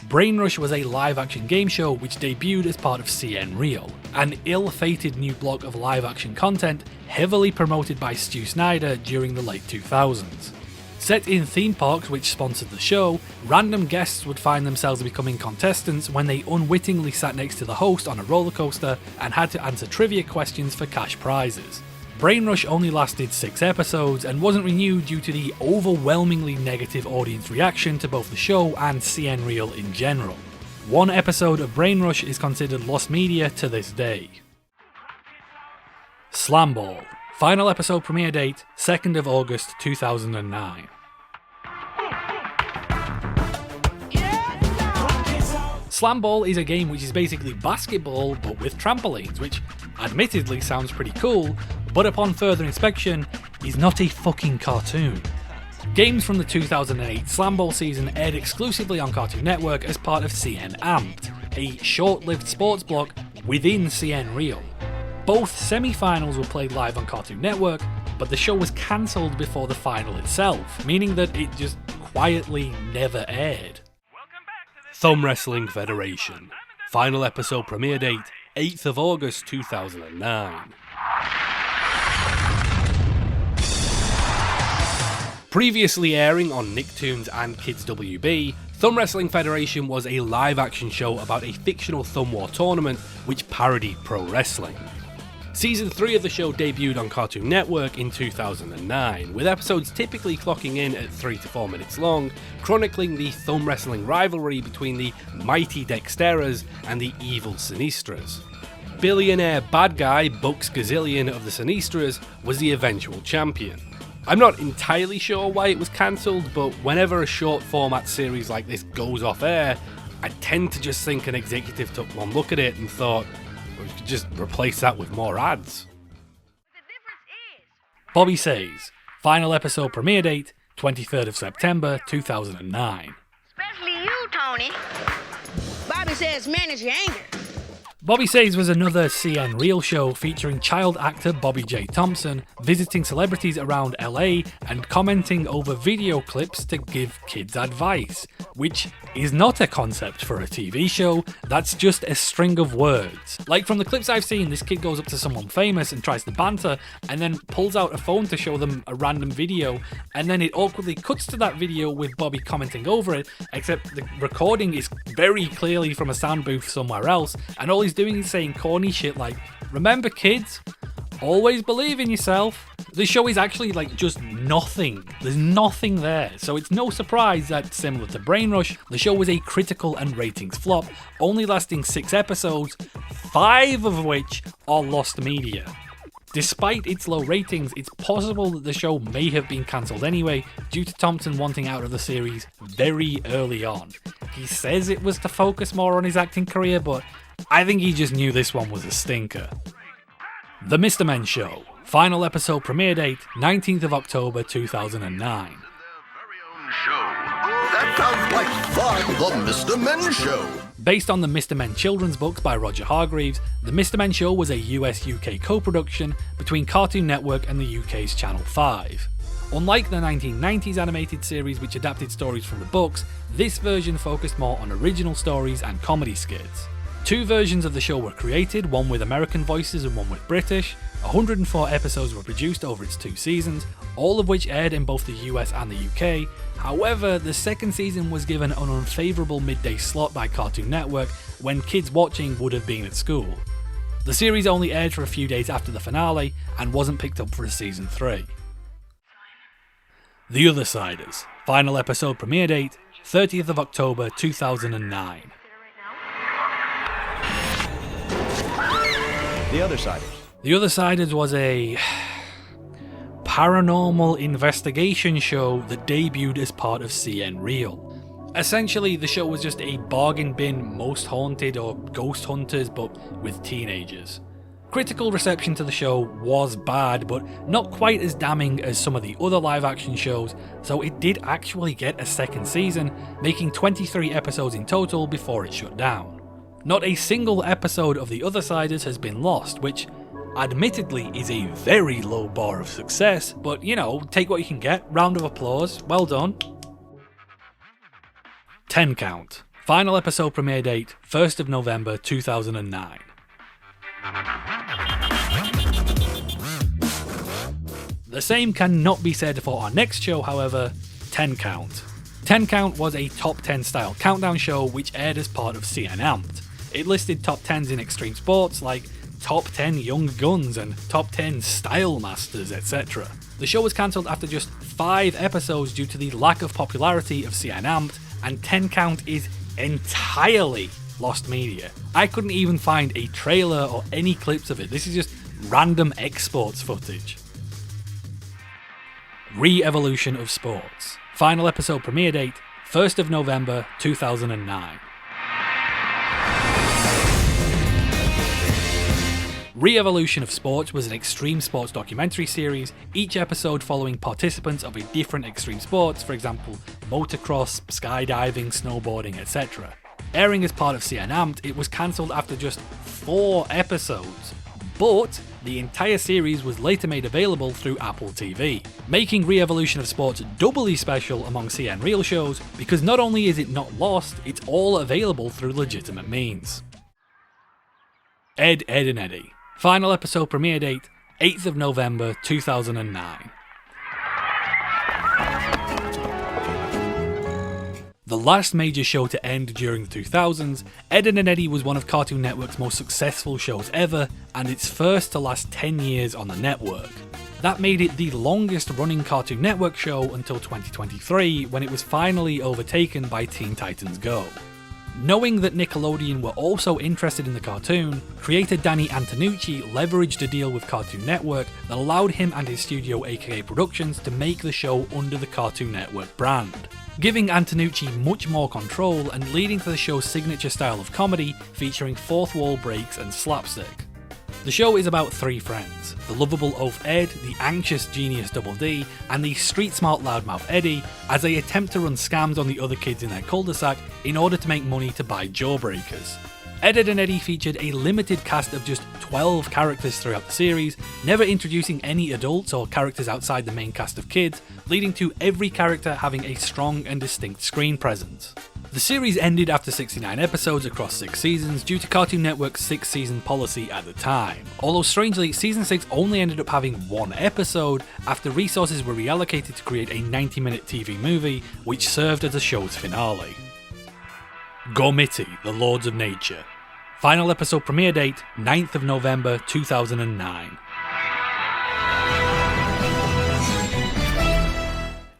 Brain Rush was a live-action game show which debuted as part of CN Real, an ill-fated new block of live-action content heavily promoted by Stu Snyder during the late 2000s. Set in theme parks which sponsored the show, random guests would find themselves becoming contestants when they unwittingly sat next to the host on a roller coaster and had to answer trivia questions for cash prizes. Brain Rush only lasted 6 episodes and wasn't renewed due to the overwhelmingly negative audience reaction to both the show and CN Real in general. 1 episode of Brain Rush is considered lost media to this day. Slam Ball. Final episode premiere date, 2nd of August 2009. Slam Ball is a game which is basically basketball but with trampolines, which admittedly sounds pretty cool, but upon further inspection is not a fucking cartoon. Games from the 2008 Slam Ball season aired exclusively on Cartoon Network as part of CN Amped, a short-lived sports block within CN Real. Both semi-finals were played live on Cartoon Network, but the show was cancelled before the final itself, meaning that it just quietly never aired. Thumb Wrestling Federation. Final episode premiere date, 8th of August 2009. Previously airing on Nicktoons and Kids WB, Thumb Wrestling Federation was a live-action show about a fictional thumb war tournament which parodied pro wrestling. Season 3 of the show debuted on Cartoon Network in 2009, with episodes typically clocking in at 3 to 4 minutes long, chronicling the thumb wrestling rivalry between the mighty Dexteras and the evil Sinistras. Billionaire bad guy Bucks Gazillion of the Sinistras was the eventual champion. I'm not entirely sure why it was cancelled, but whenever a short format series like this goes off air, I tend to just think an executive took one look at it and thought, we could just replace that with more ads. Bobby Says. Final episode premiere date, 23rd of September 2009. Especially you, Tony. Bobby says manage your anger. Bobby Says was another CN Real show featuring child actor Bobby J. Thompson visiting celebrities around LA and commenting over video clips to give kids advice, which is not a concept for a TV show, that's just a string of words. Like from the clips I've seen, this kid goes up to someone famous and tries to banter and then pulls out a phone to show them a random video, and then it awkwardly cuts to that video with Bobby commenting over it, except the recording is very clearly from a sound booth somewhere else, and all he's doing is saying corny shit like, remember kids, always believe in yourself. The show is actually like just nothing. There's nothing there. So it's no surprise that, similar to Brain Rush, the show was a critical and ratings flop, only lasting 6 episodes, 5 of which are lost media. Despite its low ratings, it's possible that the show may have been cancelled anyway, due to Thompson wanting out of the series very early on. He says it was to focus more on his acting career, but I think he just knew this one was a stinker. The Mr. Men Show. Final episode premiere date, 19th of October 2009. That sounds like fun, the Mr. Men Show. Based on the Mr. Men children's books by Roger Hargreaves, The Mr. Men Show was a US-UK co-production between Cartoon Network and the UK's Channel 5. Unlike the 1990s animated series which adapted stories from the books, this version focused more on original stories and comedy skits. 2 versions of the show were created, one with American voices and one with British. 104 episodes were produced over its 2 seasons, all of which aired in both the US and the UK. However, the second season was given an unfavourable midday slot by Cartoon Network when kids watching would have been at school. The series only aired for a few days after the finale and wasn't picked up for a season 3. The Other Siders. Final episode premiere date, 30th of October 2009. The Other Siders. The Other Siders was a paranormal investigation show that debuted as part of CN Real. Essentially, the show was just a bargain bin Most Haunted or Ghost Hunters, but with teenagers. Critical reception to the show was bad, but not quite as damning as some of the other live action shows, so it did actually get a second season, making 23 episodes in total before it shut down. Not a single episode of The Other Siders has been lost, which admittedly is a very low bar of success, but you know, take what you can get. Round of applause, well done. 10 Count. Final episode premiere date, 1st of November 2009. The same cannot be said for our next show, however, 10 Count. 10 Count was a top 10 style countdown show which aired as part of CN Amped. It listed top 10s in extreme sports like top 10 young guns and top 10 style masters, etc. The show was cancelled after just 5 episodes due to the lack of popularity of CN Amped, and 10 Count is entirely lost media. I couldn't even find a trailer or any clips of it. This is just random exports footage. Re-Evolution of Sports. Final episode premiere date, 1st of November 2009. Re-Evolution of Sports was an extreme sports documentary series, each episode following participants of a different extreme sports, for example, motocross, skydiving, snowboarding, etc. Airing as part of CN Amped, it was cancelled after just 4 episodes, but the entire series was later made available through Apple TV, making Re-Evolution of Sports doubly special among CN Real shows because not only is it not lost, it's all available through legitimate means. Ed, Edd and Eddy. Final episode premiere date, 8th of November 2009. The last major show to end during the 2000s, Ed, Edd and Eddy was one of Cartoon Network's most successful shows ever, and its first to last 10 years on the network. That made it the longest running Cartoon Network show until 2023, when it was finally overtaken by Teen Titans Go. Knowing that Nickelodeon were also interested in the cartoon, creator Danny Antonucci leveraged a deal with Cartoon Network that allowed him and his studio AKA Productions to make the show under the Cartoon Network brand, giving Antonucci much more control and leading to the show's signature style of comedy featuring fourth wall breaks and slapstick. The show is about 3 friends, the lovable oaf Ed, the anxious genius Double D, and the street-smart loudmouth Eddie, as they attempt to run scams on the other kids in their cul-de-sac in order to make money to buy jawbreakers. Ed, Edd and Eddy featured a limited cast of just 12 characters throughout the series, never introducing any adults or characters outside the main cast of kids, leading to every character having a strong and distinct screen presence. The series ended after 69 episodes across 6 seasons due to Cartoon Network's 6-season policy at the time, although strangely, Season 6 only ended up having 1 episode after resources were reallocated to create a 90-minute TV movie, which served as the show's finale. Gormiti, the Lords of Nature. Final episode premiere date, 9th of November 2009.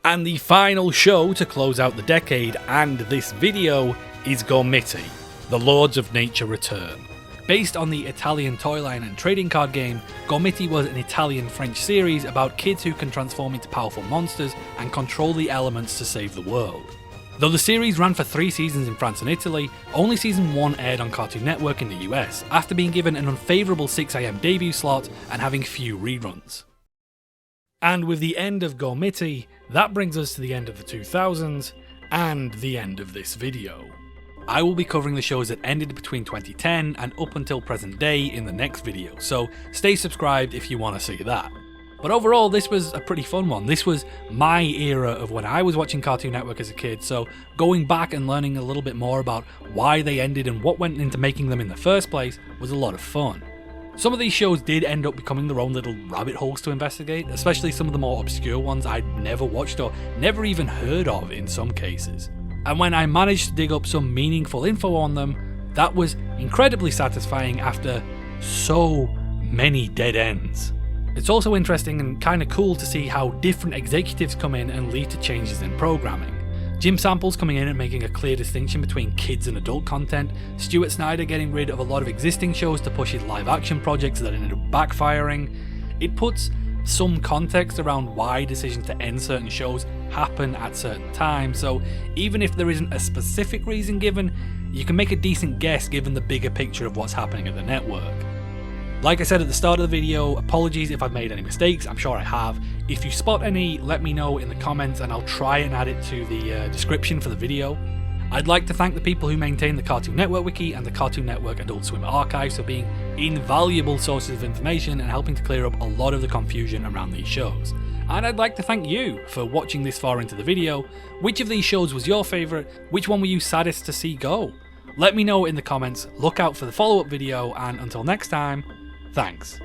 And the final show to close out the decade and this video is Gormiti, the Lords of Nature return. Based on the Italian toy line and trading card game, Gormiti was an Italian-French series about kids who can transform into powerful monsters and control the elements to save the world. Though the series ran for 3 seasons in France and Italy, only season 1 aired on Cartoon Network in the US, after being given an unfavourable 6 AM debut slot and having few reruns. And with the end of Gormiti, that brings us to the end of the 2000s, and the end of this video. I will be covering the shows that ended between 2010 and up until present day in the next video, so stay subscribed if you want to see that. But overall, this was a pretty fun one. This was my era of when I was watching Cartoon Network as a kid, so going back and learning a little bit more about why they ended and what went into making them in the first place was a lot of fun. Some of these shows did end up becoming their own little rabbit holes to investigate, especially some of the more obscure ones I'd never watched or never even heard of in some cases. And when I managed to dig up some meaningful info on them, that was incredibly satisfying after so many dead ends. It's also interesting and kind of cool to see how different executives come in and lead to changes in programming. Jim Samples coming in and making a clear distinction between kids and adult content, Stu Snyder getting rid of a lot of existing shows to push his live action projects that ended up backfiring. It puts some context around why decisions to end certain shows happen at certain times, so even if there isn't a specific reason given, you can make a decent guess given the bigger picture of what's happening at the network. Like I said at the start of the video, apologies if I've made any mistakes, I'm sure I have. If you spot any, let me know in the comments and I'll try and add it to the description for the video. I'd like to thank the people who maintain the Cartoon Network Wiki and the Cartoon Network Adult Swim archives for being invaluable sources of information and helping to clear up a lot of the confusion around these shows. And I'd like to thank you for watching this far into the video. Which of these shows was your favourite? Which one were you saddest to see go? Let me know in the comments, look out for the follow-up video, and until next time, thanks.